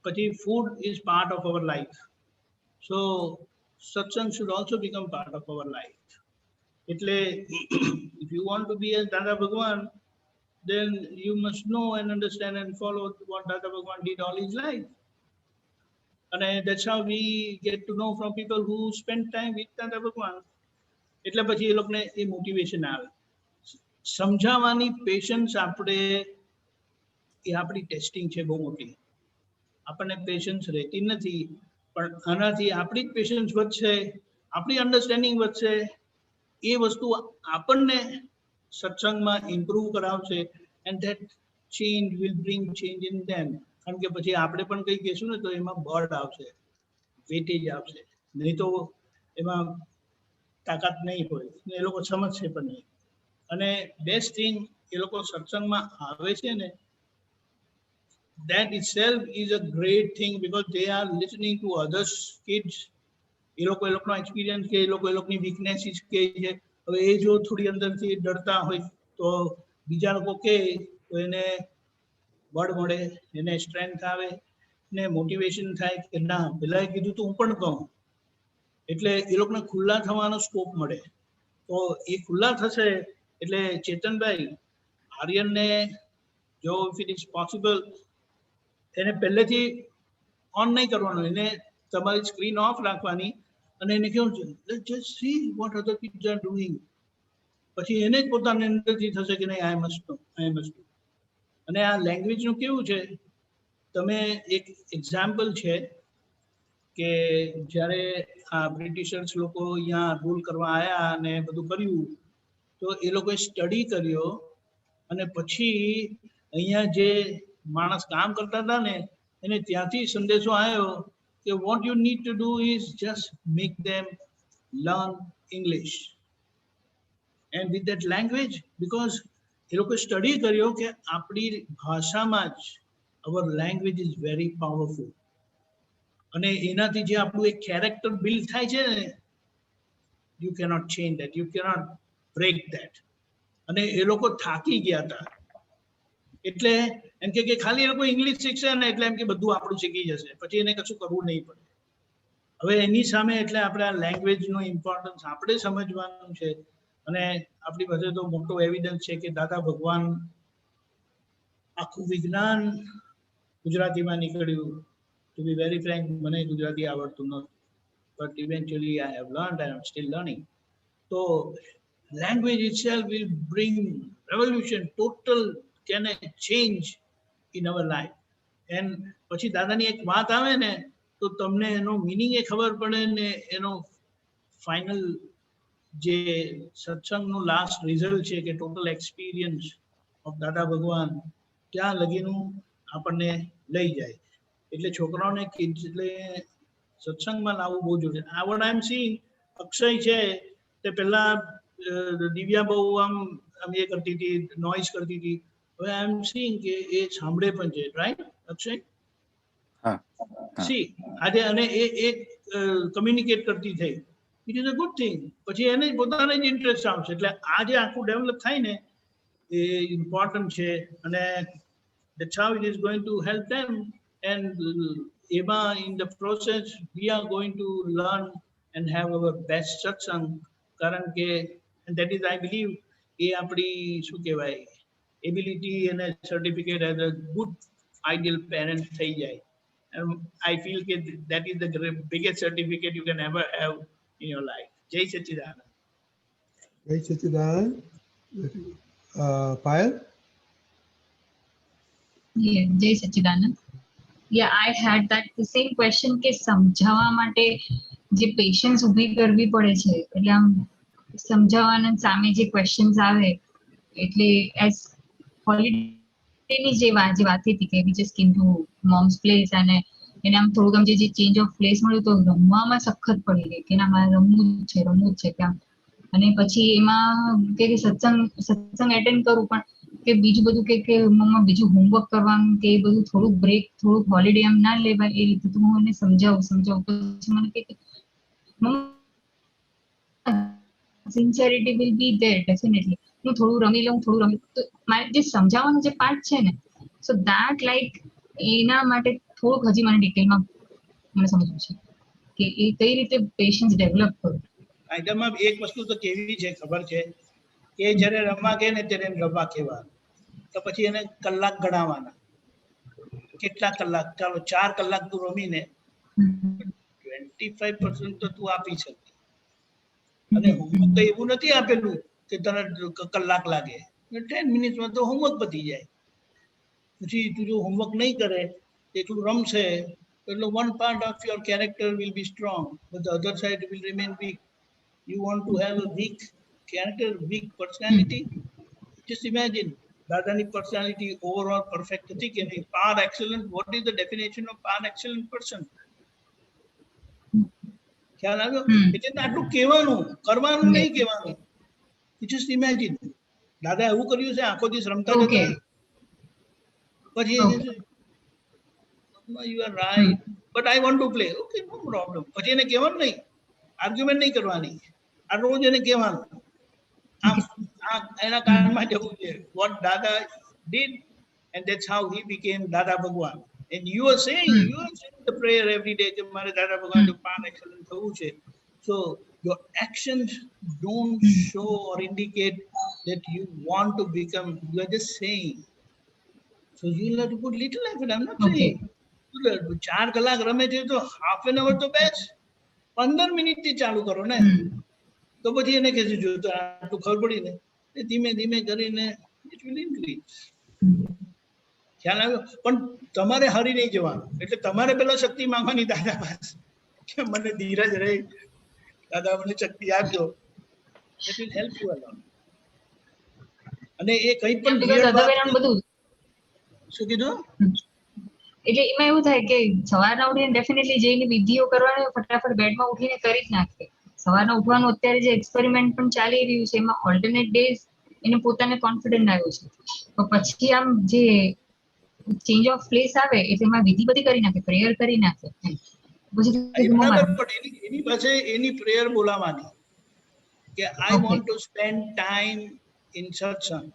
But food is part of our life. So satsang should also become part of our life. એટલે if you want to be as Dada Bhagwan, then you must know and understand and follow what Dada Bhagwan did all his life. And that's how we get to know from people who spend time with Dada Bhagwan. એટલે પછી એ લોકોને એ motivation આવે. સમજાવવાની patience આપણે, એ આપણી testing છે બહુ મોટી. આપણને પેશન્સ રહેતી નથી, પણ આનાથી આપણી જ પેશન્સ વધશે, આપણી અન્ડરસ્ટેન્ડિંગ વધશે. એ વસ્તુ આપણને સત્સંગમાં ઇમ્પ્રૂવ કરાવશે. And that change will bring change in them. કારણ કે પછી આપણે પણ કંઈ કહેશું ને તો એમાં બર્ડ આવશે, વેટેજ આવશે, નહીં તો એમાં તાકાત નહીં હોય, એ લોકો સમજશે પણ નહીં. અને બેસ્ટ થિંગ એ લોકો સત્સંગમાં આવે છે ને, that itself is a great thing because they are listening to others kids. એ લોકોનો એક્સપિરિયન્સ કે એ લોકોની વીકનેસીસ કે છે. હવે એ જો થોડી અંદરથી ડરતા હોય તો બીજા લોકો કહે તો એને બળ મળે, એને સ્ટ્રેન્થ આવે, ને મોટિવેશન થાય કે ના પેલાએ કીધું તો હું પણ કહું. એટલે એ લોકોને ખુલ્લા થવાનો સ્કોપ મળે. તો એ ખુલ્લા થશે એટલે ચેતનભાઈ આર્યનને જો ઇફ ઇટ ઇઝ પોસિબલ એને પહેલેથી ઓન નહીં કરવાનું, એને તમારી સ્ક્રીન ઓફ રાખવાની અને એને કેવું છે just see what other kids R doing. પછી એને જ પોતાની અંદરથી થશે કે નહીં I must no, I must નો. અને આ લેંગ્વેજનું કેવું છે, તમે એક એક્ઝામ્પલ છે કે જ્યારે આ બ્રિટિશર્સ લોકો અહીંયા રૂલ કરવા આવ્યા અને બધું કર્યું તો એ લોકોએ સ્ટડી કર્યો અને પછી અહીંયા જે માણસ કામ કરતા હતા ને એને ત્યાંથી સંદેશો આવ્યો કે what you need to do is just make them learn English and with that language, because એ લોકો સ્ટડી કર્યો કે આપણી ભાષામાં જ our language is very powerful. અને એનાથી જે આપણું એક કેરેક્ટર બિલ્ડ થાય છે ને, you cannot change that, you cannot break that. અને એ લોકો થાકી ગયા હતા, એટલે એમ કે ખાલી એ લોકો ઇંગ્લિશ શીખશે ને એટલે એમ કે બધું આપણું શીખી જશે, પછી એને કશું કરવું નહીં પડે. હવે એની સામે એટલે આપણે આ લેંગ્વેજનો ઇમ્પોર્ટન્સ આપણે સમજવાનું છે. અને આપણી પાસે તો મોટો એવિડન્સ છે કે દાદા ભગવાન આખું વિજ્ઞાન ગુજરાતીમાં નીકળ્યું. To be very frank, મને ગુજરાતી આવડતું નથી, but eventually I have learned and I'm still learning. So language itself will bring revolution, total can change in our life. And પછી દાદાની એક વાત આવે ને તો તમને એનો મીનિંગ એ ખબર પડે ને એનો ફાઇનલ જે સત્સંગનું લાસ્ટ રિઝલ્ટ છે કે ટોટલ એક્સપિરિયન્સ ઓફ દાદા ભગવાન ત્યાં લગીનું આપણને લઈ જાય. એટલે છોકરાઓને એટલે સત્સંગમાં લાવવું બહુ જરૂરી. આ what I am seeing, Akshay છે તે પહેલા દિવ્યા બહુ આમ એ કરતી હતી, નોઇઝ કરતી હતી. હવે આઈ એમ સીઈંગ કે એ સાંભળે પણ છે, રાઈટ અક્ષય? સી આજે અને એ કમ્યુનિકેટ કરતી થઈ. It is a good thing. પછી એને પોતાને જ ઇન્ટરેસ્ટ આવશે. એટલે આ જે આખું ડેવલપ થાય ને એ ઇમ્પોર્ટન્ટ છે. અને that's how it is going to help them. And Eva, in the process, we are going to learn and have our best satsang. Karan ke, and that is, I believe, એ આપણી શું કહેવાય ability and a certificate as a good ideal parent થઈ જાય. And I feel that is the biggest certificate you can ever have in your life. Jai Sachidanand. Jai Sachidanand. Payal? Yeah, Jai Sachidanand. Yeah, I had that the same question કે સમજાવવા માટે જે patience ઊભી કરવી પડે છે, એટલે આમ સમજાવવાના સામે જે ક્વેશ્ચન્સ આવે, એટલે એઝ હોલિડેની જે વાત હતી કે we just came to moms place અને એને આમ થોડુંક આમ જે ચેન્જ ઓફ પ્લેસ મળ્યું તો રમવામાં સખત પડી ગઈ કે ના મારે રમવું જ છે ત્યાં. અને પછી એમાં કે સત્સંગ એટેન્ડ કરું પણ કે બીજું બધું કે મમ્મા બીજું હોમવર્ક કરવાનું કે એ બધું થોડુંક બ્રેક થોડુંક હોલિડે એમ ના લેવાય એ રીતે તો હું એને સમજાવું પછી મને કે sincerity will be there definitely. હું થોડું રમી લઉં તો મારે જે સમજાવવાનું જે પાર્ટ છે ને, સો દેટ લાઈક એના માટે થોડુંક હજી મને ડિટેલમાં મને સમજવું છે કે એ કઈ રીતે પેશન્સ ડેવલપ કરું. આઈટમમાં એક વસ્તુ તો કેવી છે ખબર છે કે જ્યારે રમવા કે ને ત્યારે રમવા કહેવાનું, તો પછી એને કલાક ગણાવવાના. કેટલા કલાક? ચાલો 4 કલાક તું રમીને 25% તો તું આપી શકે. અને હોમવર્ક તો એવું નથી આપેલું કે તને કલાક લાગે, 10 મિનિટમાં તો હોમવર્ક પતી જાય. પછી તું જો હોમવર્ક નહીં કરે એટલું રમશે એટલે one part of your character will be strong but the other side will remain weak. You want to have a weak character, weak personality? Just imagine દાદાની personality overall perfect હતી કે નહીં? Par excellent. What is the definition of par excellent person? ખ્યાલ આવ્યો? એટલે આટલું કહેવાનું, કરવાનું નહીં કહેવાનું. Just imagine દાદા એવું કર્યું છે, આખો દિવસ રમતા જતા પછી you are right but I want to play. Okay, no problem. પછી એને કહેવાનું નહીં, આર્ગ્યુમેન્ટ નહીં કરવાની, આ રોજ એને કહેવાનું. એના કારણમાં જવું છે what Dada did and that's how he became Dada Bhagwan. And you are saying the prayer every day કે મારે દાદા ભગવાન પાન એક્સલન્ટ થવું છે. So your actions don't show or indicate that you want to become, you are just saying. So you have to put little effort. I'm not saying 4 કલાક રમે છે તો half an hour તો બેસ, 15 મિનિટથી ચાલુ કરો ને. તો પછી એને કહેજો જો તો આટલું ખબર પડી ને ધીમે ધીમે કરીને it will increase. ખ્યાલ આવ્યો? પણ તમારે હરી નહીં જવાનું. એટલે તમારે પેલા શક્તિ માંગવાની દાદા પાસે કે મને ધીરજ રહે, દાદા મને શક્તિ આપજો. It will help you a lot. અને એ કંઈ પણ બધું શું કીધું? એટલે એમાં એવું થાય કે સવારના ઉઠીને ડેફિનેટલી જઈને વિધિઓ કરવાની ફટાફટ બેડમાં ઉઠીને કરી જ નાખે. સવારના ઉઠવાનું અત્યારે જે એક્સપેરિમેન્ટ પણ ચાલી રહ્યું છે એમાં ઓલ્ટરનેટ ડેઝ એને પોતાને કોન્ફિડન્ટ આવ્યો છે. તો પછી આમ જે ચેન્જ ઓફ પ્લેસ આવે એટલે એમાં વિધિ બધી કરી નાખે, પ્રેયર કરી નાખે. પછી બરાબર, પણ એની પાસે એની પ્રેયર બોલાવવાની કે I want to spend time in સત્સંગ.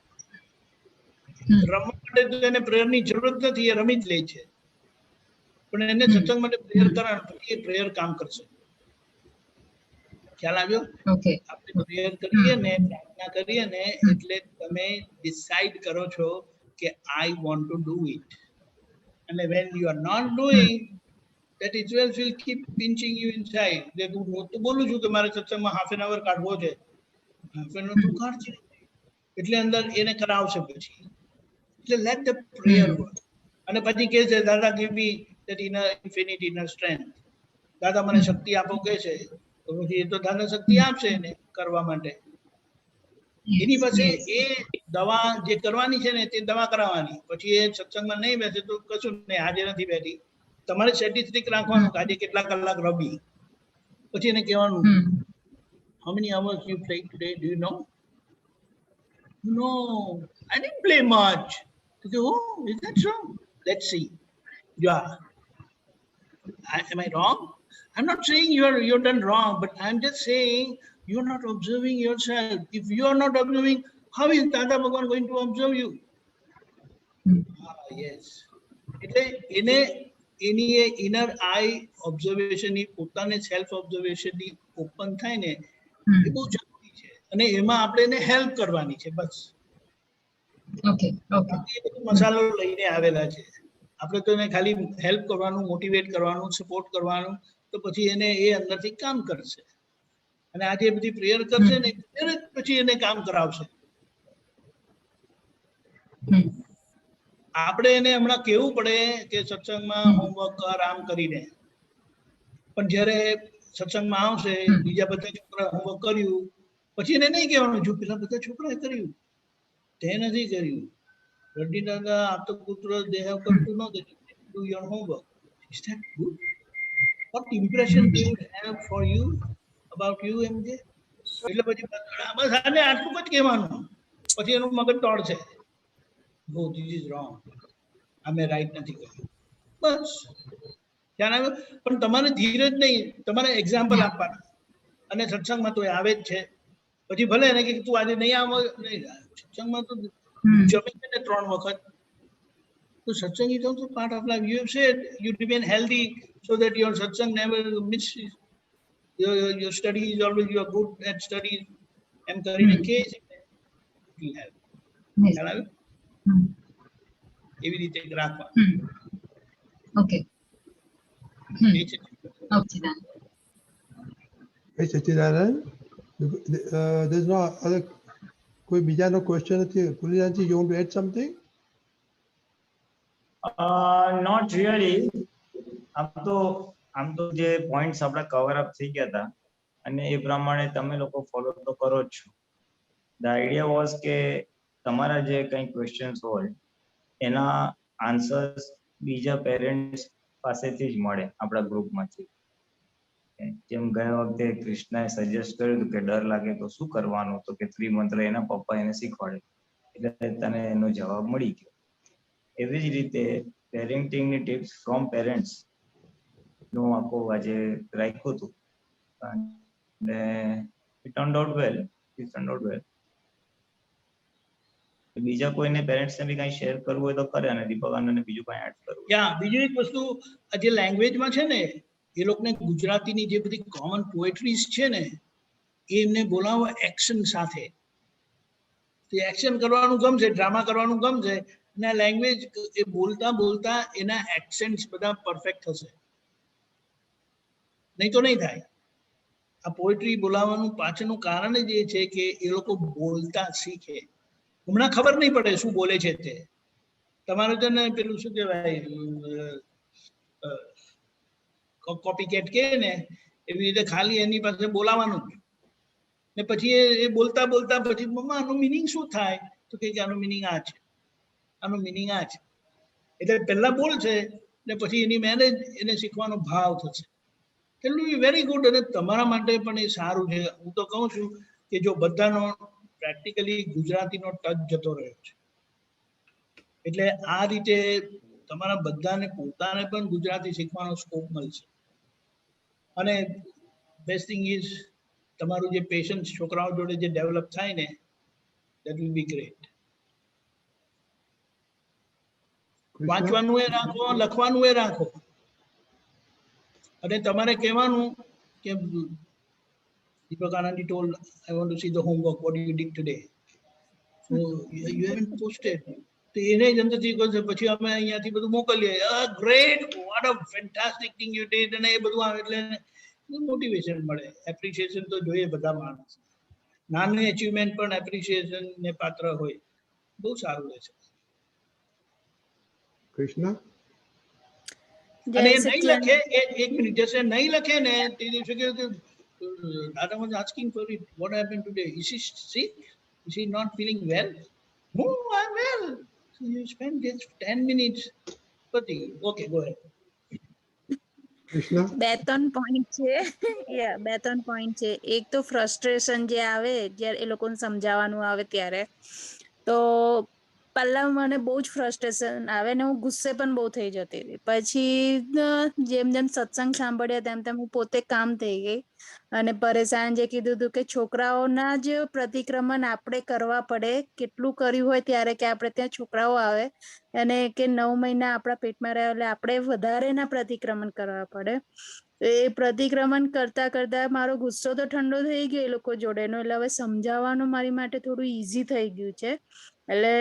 રમવા માટે તો એને પ્રેયરની જરૂરત નથી, એ રમી જ લે છે. પણ એને સત્સંગ માટે પ્રેયર કરાવે પછી એ પ્રેયર કામ કરશે. ખ્યાલ આવ્યો? આપણે પ્રેયર કરીએ ને, પ્રાર્થના કરીએ ને, એટલે તમે ડિસાઈડ કરો છો કે I want to do it. અને when you are not doing, that itself will keep pinching you inside. જે હું તો બોલું છું કે મારે સત્સંગમાં હાફ એન અવર કાઢવો છે, હાફ એન અવર તું કાઢજે, એટલે અંદર એને કરાવશે પછી. એટલે let the prayer work. અને પછી કહે છે દાદા give me that inner infinite inner strength. દાદા મને શક્તિ આપો કહે છે, તો પછી એ તો દાદા શક્તિ આપશે એને કરવા માટે. એની પાસે એ દવા જે કરવાની છે ને તે દવા કરાવવાની. પછી એ સત્સંગમાં નહીં બેસે તો કશું નહીં, આજે નથી બેઠી. તમારે સ્ટેટિસ્ટિક રાખવાનું કે આજે કેટલા કલાક રમી. પછી એને કહેવાનું how many hours you played today, do you know? No, I didn't play much. Oh, is that so? Let's see. Yeah. Am I wrong? I'm not saying you're done wrong, but I'm just saying you're not observing yourself. If you are not observing, how is Dada Bhagwan going to observe you? Yes. એટલે એને એની એ inner આઈ observation, ની પોતાને self observation ની open થાય ને એ બહુ જરૂરી છે. અને એમાં આપણે એને હેલ્પ કરવાની છે બસ. મસાલો લઈને આવેલા છે, આપણે તો એને ખાલી હેલ્પ કરવાનું, મોટિવેટ કરવાનું, સપોર્ટ કરવાનું, તો પછી એને એ અંદરથી કામ કરશે. અને આજે બધી પ્રેયર કરશે ને પછી એને કામ કરાવશે. આપણે એને હમણાં કેવું પડે કે સત્સંગમાં હોમવર્ક કર આમ કરીને, પણ જ્યારે સત્સંગમાં આવશે બીજા બધા છોકરા હોમવર્ક કર્યું પછી એને નહીં કહેવાનું જો પેલા બધા છોકરાએ કર્યું તે નથી કર્યું. રડી દાદા આ તો પુત્ર they have come to know that you do your homework. Is that good? What impression they would have for you about you, MJ? એટલે પછી બસ આને આટલું જ કહેવાનું, પછી એનું મગજ દોડશે. No, this is wrong. અમે રાઈટ નથી કર્યું. બસ ખ્યાલ આવ્યો? પણ તમારે ધીરજ નહીં, તમારે એક્ઝામ્પલ આપવાના. અને સત્સંગમાં તો આવે જ છે. પછી ભલે એને કે તું આજે નહીં આવો, નહીં સત્સંગમાં તો જમે ને 3 વખત. તો સત્સંગ is also part of life. You have said you remain healthy so that your satsang never misses. Your study is always, you are good at studies. એમ કરીને કે ખ્યાલ આવ્યો? એવી રીતે રાખવા. ઓકે. સચ્ચિદાનંદ, there's no other, કોઈ બીજાનો ક્વેશ્ચન નથી? પુનિતજી, you want to add something? Not really. આમ તો જે પોઈન્ટ્સ આપણા કવર અપ થઈ ગયા હતા અને એ પ્રમાણે તમે લોકો ફોલો તો કરો જ છો. ધ આઈડિયા વોઝ કે તમારા જે કંઈ ક્વેશ્ચન્સ હોય એના આન્સર્સ બીજા પેરેન્ટ્સ પાસેથી જ મળે, આપણા ગ્રુપમાંથી. જેમ ગયા વખતે કૃષ્ણાએ સજેસ્ટ કર્યું હતું કે ડર લાગે તો શું કરવાનું, તો કે ત્રિમંત્ર એના પપ્પા એને શીખવાડે, એટલે તને એનો જવાબ મળી ગયો. એવી જ રીતે પેરેન્ટિંગની ટિપ્સ ફ્રોમ પેરેન્ટ્સ નું આખું આજે રાખ્યું હતું અને ઇટ ટર્ન્ડ આઉટ વેલ. બીજા કોઈને પેરેન્ટ્સ ને બી કઈ શેર કરવું હોય તો કરે, અને દીપક આનંદને બીજું કઈ એડ કરવું. બીજું એક વસ્તુ, આ જે લેંગ્વેજમાં છે ને એ લોકોને ગુજરાતીની જે બધી કોમન પોએટ્રીઝ છે ને એ એમને બોલાવો એક્શન સાથે. એક્શન કરવાનું ગમશે, ડ્રામા કરવાનું ગમશે, અને આ લેંગ્વેજ એ બોલતા બોલતા એના એક્સેન્ટ્સ બધા પરફેક્ટ થશે. નહીં તો નહીં થાય. આ પોએટ્રી બોલાવવાનું પાછળનું કારણ જ એ છે કે એ લોકો બોલતા શીખે. હમણાં ખબર નહીં પડે શું બોલે છે તે. તમારે તો ને પેલું શું કહેવાય કોપી કેટ કે ને એવી રીતે ખાલી એની પાસે બોલાવાનું ને પછી એ બોલતા બોલતા પછી મમ્મા આનું મિનિંગ શું થાય, તો કે આનું મિનિંગ આ છે, આનું મિનિંગ આ છે. એટલે પહેલા બોલશે ને પછી એની મેરેજ એને શીખવાનો ભાવ થશે. It will be very good અને તમારા માટે પણ એ સારું છે. હું તો કહું છું કે જો બધાનો પ્રેક્ટિકલી ગુજરાતીનો ટચ જતો રહ્યો છે એટલે આ રીતે તમારા બધાને પોતાને પણ ગુજરાતી શીખવાનો સ્કોપ મળશે અને બેસ્ટ થિંગ ઇઝ તમારું જે પેશન્સ છોકરાઓ જોડે જે ડેવલપ થાય ને that will be great. વાંચવાનું એ રાખો, લખવાનું એ રાખો અને તમારે કહેવાનું કે Deepak Anandi told, I want to see the homework, what you did today. So you haven't posted. તો એને જ અંદરથી કહે છે પછી અમે અહીંયાથી બધું મોકલીએ great what a fantastic thing you did અને એ બધું આવે એટલે મોટિવેશન મળે એપ્રિશિએશન તો જોઈએ બધા માણસ નાની અચીવમેન્ટ પણ એપ્રિશિએશન ને પાત્ર હોય બહુ સારું રહેશે Krishna? અને નહીં લખે એક મિનિટ જશે નહીં લખે ને તે દિવસે કે Dada was asking for it. What happened today? Is he sick? Is he not feeling well? No, I'm well. So you spend just 10 minutes. Okay, go ahead. Krishna? બે ત્રણ પોઈન્ટ છે બે ત્રણ પોઈન્ટ છે એક તો ફ્રસ્ટ્રેશન જે આવે જ્યારે એ લોકોને સમજાવવાનું આવે ત્યારે તો પહેલા મને બહુ જ ફ્રસ્ટ્રેશન આવે ને હું ગુસ્સે પણ બહુ થઈ જતી હતી પછી જેમ જેમ સત્સંગ સાંભળ્યા તેમ તેમ હું પોતે કામ થઈ ગઈ અને પરેશાન જે કીધું હતું કે છોકરાઓના જ પ્રતિક્રમણ આપણે કરવા પડે કેટલું કર્યું હોય ત્યારે કે આપણે ત્યાં છોકરાઓ આવે અને કે 9 મહિના આપણા પેટમાં રહ્યા એટલે આપણે વધારેના પ્રતિક્રમણ કરવા પડે એ પ્રતિક્રમણ કરતા કરતા મારો ગુસ્સો તો ઠંડો થઈ ગયો એ લોકો જોડેનો એટલે હવે સમજાવવાનું મારી માટે થોડું ઈઝી થઈ ગયું છે એટલે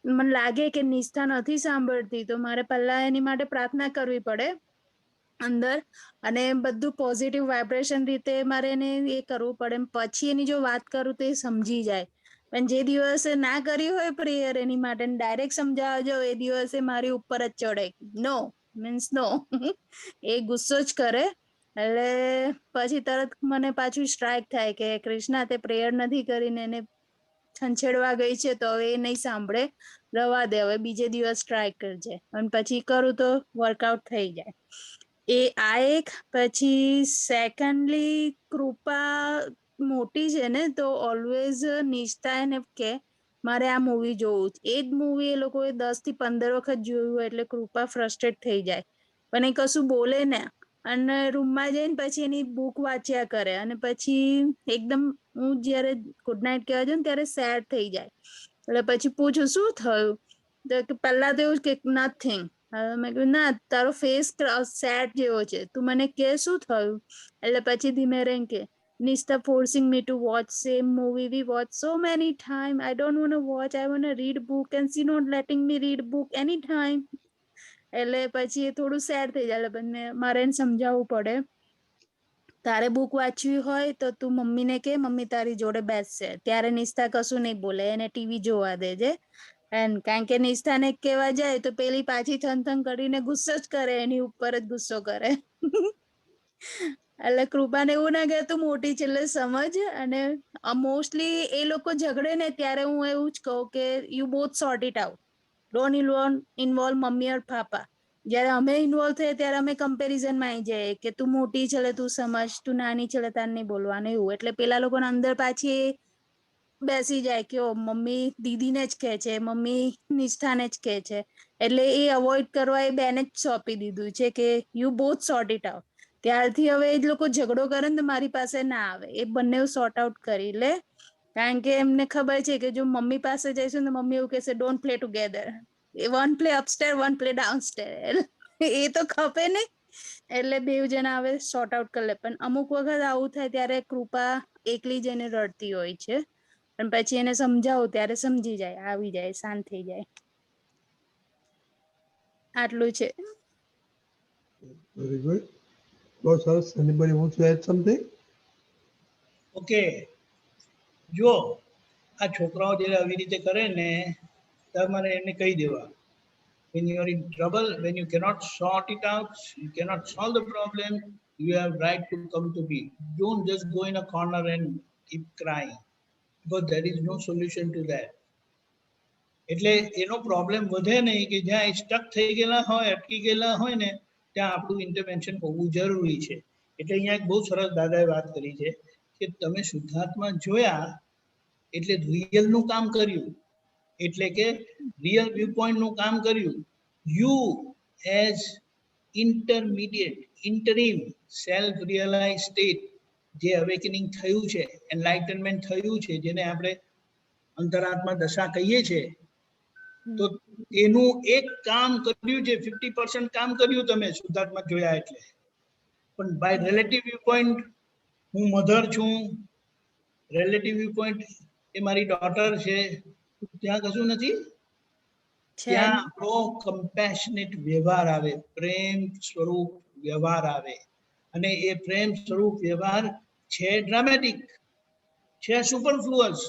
મને લાગે કે નિષ્ઠા નથી સાંભળતી તો મારે પહેલા એની માટે પ્રાર્થના કરવી પડે અંદર અને બધું પોઝિટિવ વાઇબ્રેશન રીતે મારે એને એ કરવું પડે પછી એની જો વાત કરું તો એ સમજી જાય પણ જે દિવસે ના કરી હોય પ્રેયર એની માટે ડાયરેક્ટ સમજાવજો એ દિવસે મારી ઉપર જ ચડે નો મીન્સ નો એ ગુસ્સો જ કરે એટલે પછી તરત મને પાછું સ્ટ્રાઇક થાય કે કૃષ્ણા તે પ્રેયર નથી કરીને એને છંછેડવા ગઈ છે તો હવે એ નહીં સાંભળે રવા દે હવે બીજે દિવસ ટ્રાય કરજે અને પછી કરું તો વર્કઆઉટ થઈ જાય એ આ એક પછી સેકન્ડલી કૃપા મોટી છે ને તો ઓલવેઝ નિષ્ઠા એને કે મારે આ મૂવી જોવું એ જ મૂવી એ લોકોએ 10 થી 15 વખત જોયું એટલે કૃપા ફ્રસ્ટ્રેટ થઈ જાય પણ એ કશું બોલે ને અને રૂમમાં જઈને પછી એની બુક વાંચ્યા કરે અને પછી એકદમ હું જ્યારે ગુડ નાઇટ કહેવા જાઉં ને ત્યારે સેડ થઈ જાય એટલે પછી પૂછું શું થયું તો પહેલા તો એવું કે નથિંગ મેં કહ્યું ના તારો ફેસ સેડ જેવો છે તું મને કે શું થયું એટલે પછી ધીમે રહીને કે Nista forcing me to watch same movie we watch so many time. I don't want to watch. I want to read book and she not letting me read book anytime. એટલે પછી એ થોડું સેડ થઈ જાય એટલે મારે એને સમજાવવું પડે તારે બુક વાંચવી હોય તો તું મમ્મીને કે મમ્મી તારી જોડે બેસશે ત્યારે નિષ્ઠા કશું નહીં બોલે એને ટીવી જોવા દેજે કારણ કે નિષ્ઠાને કહેવા જાય તો પેલી પાછી થન કરીને ગુસ્સો જ કરે એની ઉપર જ ગુસ્સો કરે એટલે કૃપાને એવું ના કે તું મોટી છે એટલે સમજ અને મોસ્ટલી એ લોકો ઝઘડે ને ત્યારે હું એવું જ કહું કે you both sort it out don't involve mummy or papa જ્યારે અમે ઇન્વોલ્વ થઈએ ત્યારે અમે કમ્પેરિઝનમાં આવી જઈએ કે તું મોટી છે એટલે તું સમજ તું નાની છે એટલે તારે નહીં બોલવાનું એવું એટલે પેલા લોકોને અંદર પાછી બેસી જાય કે ઓ મમ્મી દીદીને જ કહે છે મમ્મી નિષ્ઠાને જ કહે છે એટલે એ અવોઇડ કરવા એ બેને જ સોંપી દીધું છે કે you both sort it out ત્યારથી હવે એ લોકો ઝઘડો કરે ને તો મારી પાસે ના આવે એ બંને સોર્ટ આઉટ કરી લે કારણ કે એમને ખબર છે કે જો મમ્મી પાસે જઈશું ને મમ્મી એવું કહેશે don't play together one play upstair one play downstair એ તો ખપે નહીં એટલે બેવ જણા હવે સોર્ટ આઉટ કરી લે પણ અમુક વખત આવું થાય ત્યારે કૃપા એકલી જ એને રડતી હોય છે પણ પછી એને સમજાવું ત્યારે સમજી જાય આવી જાય શાંત થઈ જાય આટલું છે Very good. Well, sir, anybody wants to add something? Okay. જો આ છોકરાઓ જ્યારે આવી રીતે કરે ને તમારે એને કહી દેવા when you are in trouble, when you cannot sort it out, you cannot solve the problem, you have right to come to me. Don't just go in a corner and keep crying because there is no solution to that. એટલે એનો problem વધે નહીં કે જ્યાં stuck થઈ ગયેલા હોય અટકી ગયેલા હોય ને ત્યાં આપણું ઇન્ટરવેન્શન હોવું જરૂરી છે એટલે અહીંયા એક બહુ સરસ દાદાએ વાત કરી છે કે તમે શુદ્ધાત્મા જોયા એટલે રિયલ નું કામ કર્યું, એટલે કે રિયલ વ્યૂ પોઈન્ટ નું કામ કર્યું. You as intermediate interim self realize state, જે અવેકનિંગ થયું છે, એનલાઇટનમેન્ટ થયું છે, જેને આપણે અંતરાત્મા દશા કહીએ છીએ, તો એનું એક કામ કર્યું છે, 50% કામ કર્યું તમે શુદ્ધાત્મા જોયા એટલે. પણ બાય રિલેટિવ વ્યૂ પોઈન્ટ હું મધર છું, રિલેટિવ વ્યૂ પોઈન્ટ એ મારી ડોટર છે, ત્યાં કશું નથી. ત્યાં આપણો કમ્પેશનેટ વ્યવહાર આવે, પ્રેમ સ્વરૂપ વ્યવહાર આવે. અને એ પ્રેમ સ્વરૂપ વ્યવહાર છે ડ્રામેટિક, છે superfluous,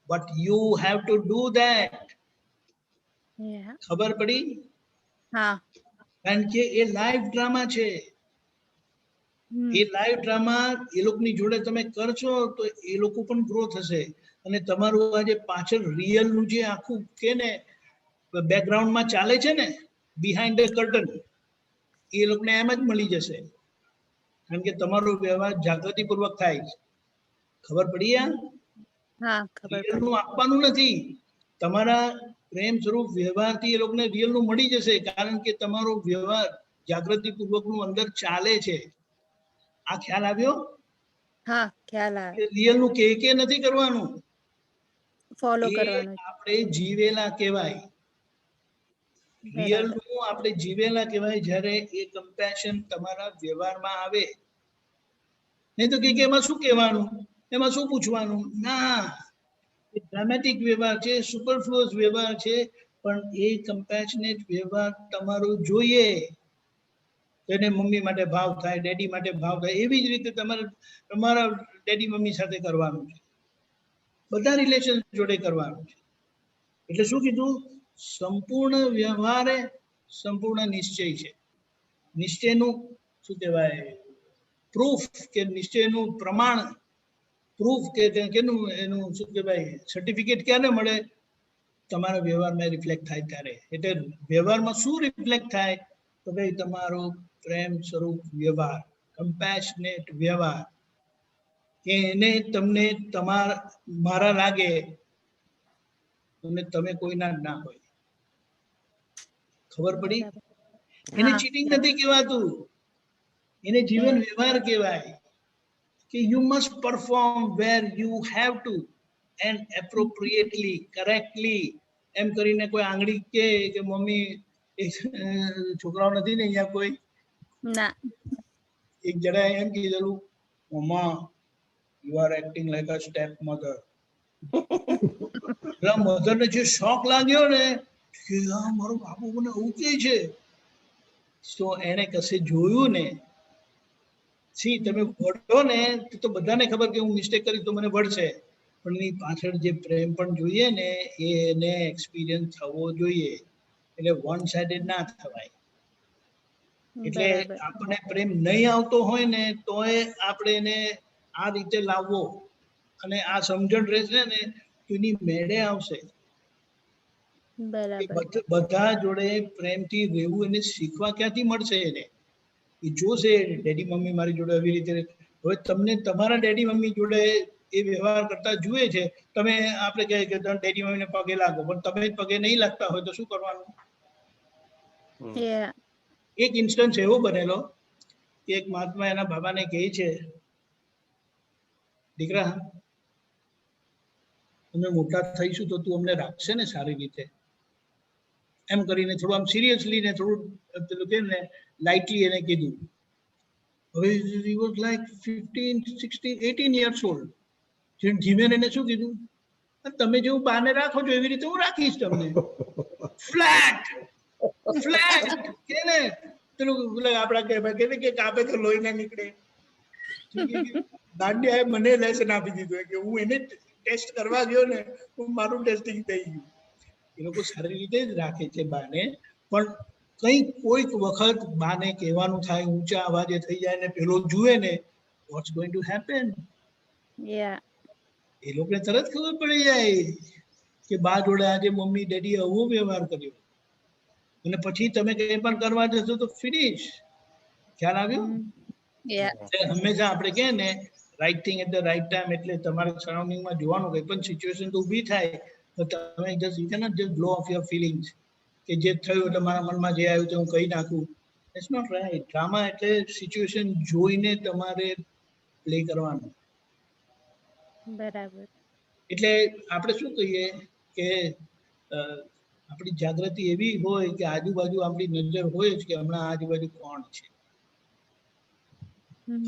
but you have to do that. ખબર પડી? હા. કારણ કે એ લાઈવ ડ્રામા છે. એ લાઈવ ડ્રામા એ લોકોની જોડે તમે કરશો તો એ લોકો પણ ગ્રો થશે. અને તમારું આ જે પાછળ રિયલ નું જે આખું કે ને બેકગ્રાઉન્ડમાં ચાલે છે ને, બિહાઇન્ડ ધ કર્ટન, એ લોકોને એમ જ મળી જશે. કારણ કે તમારો વ્યવહાર જાગૃતિપૂર્વક થાય છે. ખબર પડી? હા, ખબર રિયલ નું આપવાનું નથી, તમારા પ્રેમ સ્વરૂપ વ્યવહારથી એ લોકોને રિયલ નું મળી જશે. કારણ કે તમારો વ્યવહાર જાગૃતિપૂર્વક નું અંદર ચાલે છે. આ ખ્યાલ આવ્યો? હા, ખ્યાલ આવ્યો. રિયલ નું કે નથી કરવાનું, ફોલો કરવાનું. આપણે જીવેલા કહેવાય. રિયલ નું આપણે જીવેલા કહેવાય જ્યારે એ કમ્પેશન તમારા વ્યવહારમાં આવે. નહીં તો કે એમાં શું કહેવાનું, એમાં શું પૂછવાનું? ના, એ ડ્રામેટિક વ્યવહાર છે, સુપરફ્લુઅસ વ્યવહાર છે, પણ એ કમ્પેશનેટ વ્યવહાર તમારો જોઈએ. એને મમ્મી માટે ભાવ થાય, ડેડી માટે ભાવ થાય, એવી જ રીતે તમારે તમારા ડેડી મમ્મી સાથે કરવાનું છે, બધા રિલેશન જોડે કરવાનું છે. એટલે શું કીધું? સંપૂર્ણ વ્યવહારે સંપૂર્ણ નિશ્ચય છે. નિશ્ચયનું શું કહેવાય, પ્રૂફ કે નિશ્ચયનું પ્રમાણ, પ્રૂફ કે કેનું એનું શું કહેવાય, સર્ટિફિકેટ ક્યારે મળે? તમારા વ્યવહારમાં રિફ્લેક્ટ થાય ત્યારે. એટલે વ્યવહારમાં શું રિફ્લેક્ટ થાય? તો ભાઈ તમારો પ્રેમ સ્વરૂપ વ્યવહાર, કમ્પેશનેટ વ્યવહાર, કે એને તમને મારા લાગે અને તમે કોઈના જ ના હોય. ખબર પડી? એને ચીટિંગ નથી કહેવાતું, એને જીવન વ્યવહાર કહેવાય. કે you must perform where you have to and appropriately, correctly. એમ કરીને કોઈ આંગળી કે મમ્મી, છોકરાઓ નથી ને અહીંયા કોઈ? ના. એક જણાએ એમ કીધેલું, mamma you are acting like a step mother. પેલા મધર ને જે શોક લાગ્યો ને કે મારો બાપુ મને આવું કહે છે, તો એને કશે જોયું ને, સી તમે વળો ને તો બધાને ખબર કે હું મિસ્ટેક કરી તો મને વળશે, પણ એની પાછળ જે પ્રેમ પણ જોઈએ ને એને એક્સપિરિયન્સ થવો જોઈએ. એટલે વન સાઇડેડ ના થવાય. એટલે આપણે પ્રેમ નહીં આવતો હોય ને તોય આપણે એને આ રીતે લાવવો, અને આ સમજણ રહેશે ને તો એની મેળે આવશે. બધા જોડે પ્રેમથી રહેવું એને શીખવા ક્યાંથી મળશે? એને એ જોશે ડેડી મમ્મી મારી જોડે આવી રીતે. હવે તમને તમારા ડેડી મમ્મી જોડે એ વ્યવહાર કરતા જુએ છે, તમે આપણે કહે કે ડેડી મમ્મીને પગે લાગો, પણ તમે પગે નહીં લાગતા હોય તો શું કરવાનું? એક ઇન્સ્ટન્સ એવો બનેલો કે એક મહાત્મા એના બાબાને કહે છે, દીકરા અમે મોટા થઈશું તો તું અમને રાખશે ને સારી રીતે? એમ કરીને થોડું આમ સિરિયસલી ને થોડું પેલું કે ને લાઇટલી એને કીધું. હવે he was like 15, 16, 18 years old. ધીમે એને શું કીધું? તમે જેવું બાને રાખો છો એવી રીતે હું રાખીશ તમને. ફ્લેટ કે ને પેલું આપડા કે કાપે તો લોહી ના નીકળે. દાંડિયાએ મને લેસન આપી દીધું કે હું એને ટેસ્ટ કરવા ગયો ને, મારું ટેસ્ટિંગ થઈ ગયું. એ લોકો સારી રીતે જ રાખે છે બાને, પણ કંઈક કોઈક વખત બાને કહેવાનું થાય, ઊંચા અવાજે થઈ જાય ને પેલો જુએ ને, વોટ્સ ગોઈંગ ટુ હેપન? એ લોકોને તરત ખબર પડી જાય કે બા જોડે આજે મમ્મી ડેડી આવો વ્યવહાર કર્યો, અને પછી તમે કંઈ પણ કરવા જશો તો ફિનિશ. ખ્યાલ આવ્યો? Yeah. એટલે હંમેશા આપણે કહે ને right thing at the right time, એટલે તમારા સરાઉન્ડિંગમાં જોવાનું કોઈ પણ સિચ્યુએશન તો ઊભી થાય તો તમે just you cannot just blow off your feelings કે જે થયું એટલે મારા મનમાં જે આવ્યું તે હું કહી નાખું. It's not right. ડ્રામા એટલે સિચ્યુએશન જોઈને તમારે પ્લે કરવાનું. બરાબર. એટલે આપણે શું કહીએ કે આપણી જાગૃતિ એવી હોય કે આજુબાજુ આપણી નજર હોય જ કે હમણાં આજુબાજુ કોણ છે.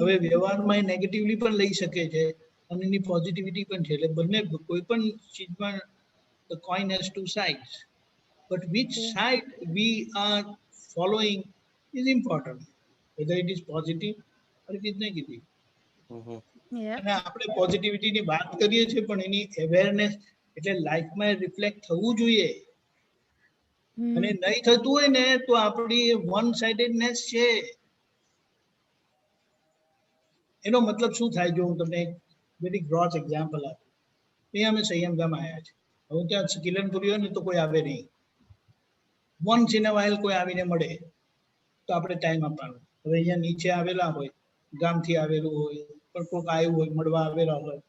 હવે વ્યવહારમાં એ નેગેટિવલી પણ લઈ શકે છે અને એની પોઝિટિવિટી પણ છે. એટલે બંને કોઈ પણ ચીજમાં the coin has two sides, but which side we are following is important, whether it is positive or it is negative. Yeah. અને આપણે પોઝિટિવિટીની વાત કરીએ છીએ પણ એની અવેરનેસ એટલે લાઈફમાં રિફ્લેક્ટ થવું જોઈએ. અને નહીં થતું હોય ને તો આપણી વન સાઇડેડનેસ છે. એનો મતલબ શું થાય જો હું તમને એક વેરી ગ્રોસ એક્ઝામ્પલ આપું. અહીંયા અમે સંયમધામ આવ્યા છે. હવે ત્યાં કિલનપુરી હોય ને તો કોઈ આવે નહીં. વન્સ ઇન અ વાઇલ કોઈ આવીને મળે તો આપણે ટાઈમ આપવાનો. હવે અહીંયા નીચે આવેલા હોય, ગામથી આવેલું હોય, પણ કોઈક આવ્યું હોય, મળવા આવેલા હોય,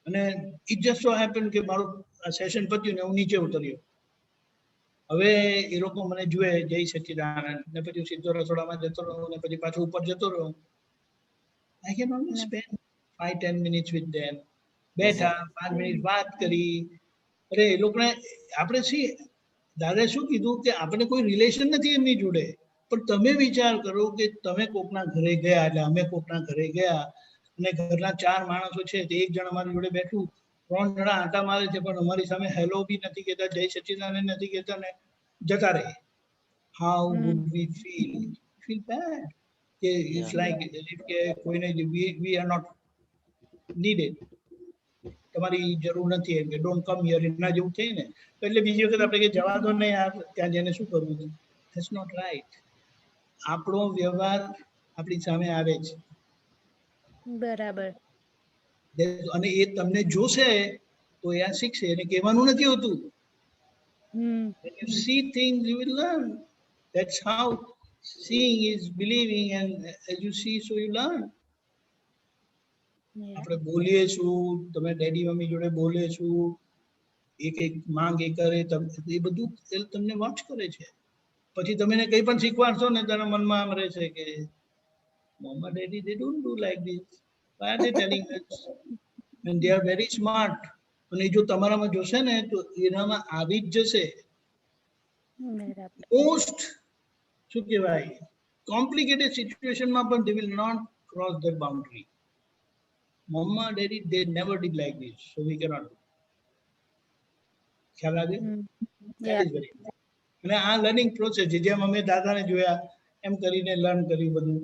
અને ઇટ જસ્ટ સો હેપન કે મારું સેશન પત્યું ને હું નીચે ઉતર્યો. હવે એ લોકો મને જુએ જય સચ્ચિદાનંદ ને પછી સીધો રસોડામાં જતો રહું ને પછી પાછું ઉપર જતો રહું. I can only spend 5-10 minutes with them. બેઠા 5 મિનિટ વાત કરી. અરે એ લોકોને આપણે દાદાએ શું કીધું કે આપણે કોઈ રિલેશન નથી એમની જોડે, પણ તમે વિચાર કરો કે તમે કોકના ઘરે ગયા, એટલે અમે કોકના ઘરે ગયા અને ઘરના 4 માણસો છે તે એક જણ અમારી જોડે બેઠું, 3 જણા આંટા મારે છે પણ અમારી સામે હેલો બી નથી કહેતા, જય સચ્ચિદાનંદ નથી કહેતા ને જતા રહે. How would we feel? Feel bad. It's like કે કોઈને we are not needed. તમારી જરૂર નથી એમ કે ડોન્ટ કમ હિયર એના જેવું થઈ ને. એટલે બીજી વખત આપણે કે જવા દો ને યાર, ત્યાં જઈને શું કરવું છે. That's not right. આપણો વ્યવહાર આપણી સામે આવે છે. બરાબર. અને એ તમને જોશે તો એ આ શીખશે. એને કહેવાનું નથી હોતું. When you see things you will learn. That's how seeing is believing, and as you see so you learn. આપણે બોલીએ છું, તમે ડેડી મમ્મી જોડે બોલે છું, એક માંગ એ કરે, એ બધું તમને વોચ કરે છે. પછી તમે કંઈ પણ શીખવાડશો ને તારા મનમાં આમ રહેશે કે મમ્મા daddy they don't do like this. Why are they telling us? And they are very smart. અને જો તમારામાં જોશે ને તો એનામાં આવી જ જશે. મોસ્ટ શું કહેવાય કોમ્પ્લિકેટેડ સિચ્યુએશનમાં પણ they will not cross that boundary. Mama, daddy, they never did like this, so we cannot do. ખ્યાલ આવે? That is very important. અને આ લર્નિંગ પ્રોસેસ છે. જેમ અમે દાદાને જોયા એમ કરીને લર્ન કર્યું બધું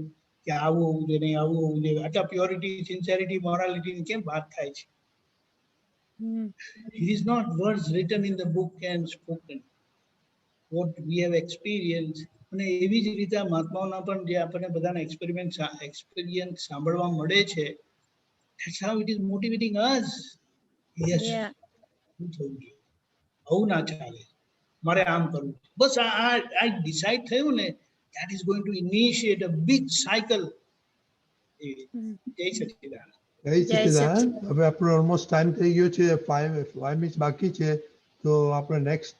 કે આવું હોવું જોઈએ, નહીં આવું હોવું જોઈએ. આટલા પ્યોરિટી, સિન્સિયરિટી, મોરાલિટીની કેમ વાત થાય છે? It is not words written in the book and spoken. What we have experienced. અને એવી જ રીતે આ મહાત્માઓના પણ જે આપણને બધાના એક્સપિરિયન્સ સાંભળવા મળે છે, that's how it is motivating us. Yes. આવું ના ચાલે, મારે આમ કરવું. બસ આ ડિસાઇડ થયું ને, that is going to initiate a big cycle. જય સચ્ચિદાનંદ. જય સચ્ચિદાનંદ. હવે આપણો ઓલમોસ્ટ ટાઈમ થઈ ગયો છે, 5 મિનિટ બાકી છે. તો આપણે નેક્સ્ટ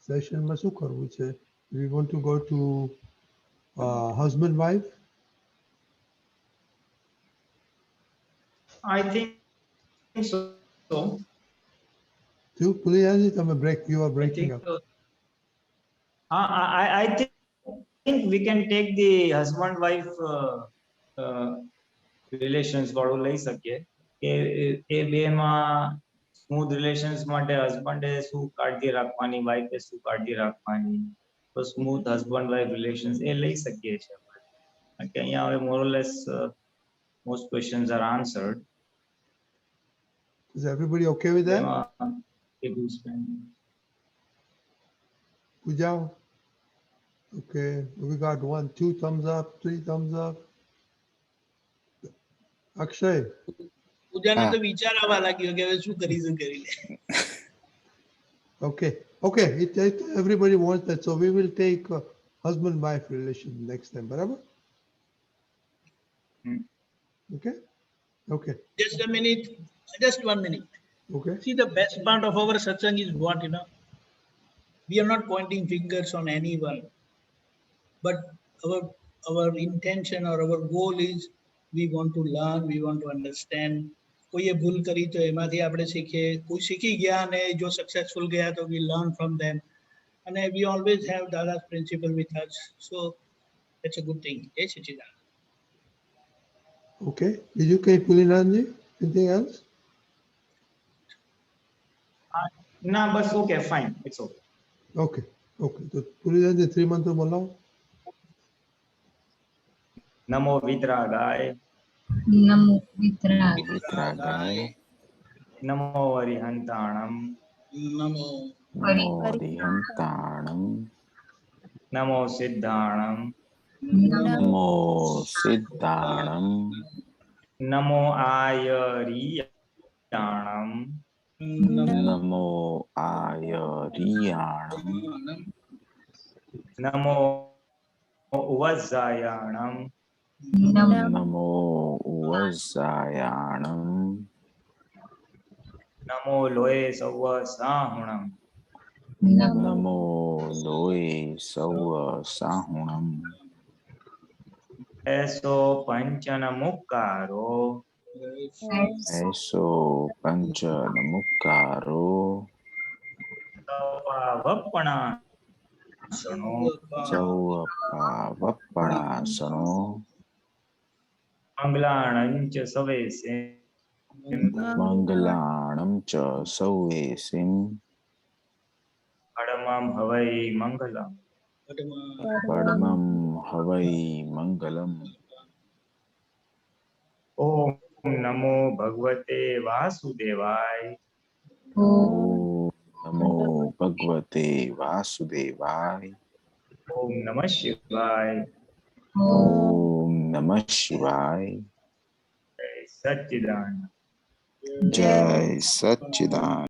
સેશનમાં શું કરવું છે? We want to go to husband wife. I think so. Puliyaji, you are breaking up. So. I think we can take the husband wife relations વાળું લઈ શકીએ કે એ બેમાં સ્મૂથ રિલેશન્સ માટે હસબન્ડે શું કાળજી રાખવાની, વાઈફે શું કાળજી રાખવાની, તો સ્મૂથ હસબન્ડ વાઈફ રિલેશન્સ એ લઈ શકીએ છીએ. કારણ કે અહીંયા હવે મોરલેસ most questions are answered. Is everybody okay with that? Puja? Okay, we got 1, 2 thumbs up, 3 thumbs up. Akshay? પૂજાને તો વિચાર આવવા લાગ્યો કે હવે શું કરીશું કરી લે. Okay, everybody wants that, so we will take husband-wife relation next time, બરાબર? Hmm. Okay? Okay, Just a minute, just 1 minute. okay. See, the best part of our satsang is what, we are not pointing fingers on anyone, but our intention or our goal is we want to learn, we want to understand. કોઈએ ભૂલ કરી તો એમાંથી આપણે શીખીએ, કોઈ શીખી ગયા અને જો સક્સેસફુલ ગયા તો we learn from them. And we always have Dada's principle with us. So that's a good thing. Jai Sachidanand. Okay. Did you get Pulinanji? Anything else? ના બસ okay fine it's okay. Okay. Okay. તો પુલિનાજી 3 મંત્રો બોલાવો. નમો વિતરાગાય, નમો વિતરાગ, વિતરાગાય, નમો અરિહંતાણમ, નમો નમો અરિહંતાણમ, નમો સિદ્ધાણમ, નમો સિદ્ધાણમ, નમો આયરિયાણમ, નમો આયરિયાણમ, નમો વજ્જાયાણમ, નમો ઉવઝાયાણમ, નમો લોય સૌ સાહુણમ, નમો લોય સૌ સાહુણમ, એસો પંચન મુક્કારો, એસો પંચનમુક્કારો, વપણાસણો, ચૌપાવપણાસણો, મંગલાણંચ સવેસે, મંગલાણમ ચ સૌવેસિમ, પડમમ હવૈ મંગલમ, પડમમ હવૈ મંગલમ. ઓમ નમો ભગવતે વાસુદેવાય, ઓમ નમો ભગવતે વાસુદેવાય, ઓમ નમઃ શિવાય, ઓમ નમઃ શિવાય. જય સચ્ચિદાનંદ. જય સચ્ચિદાનંદ.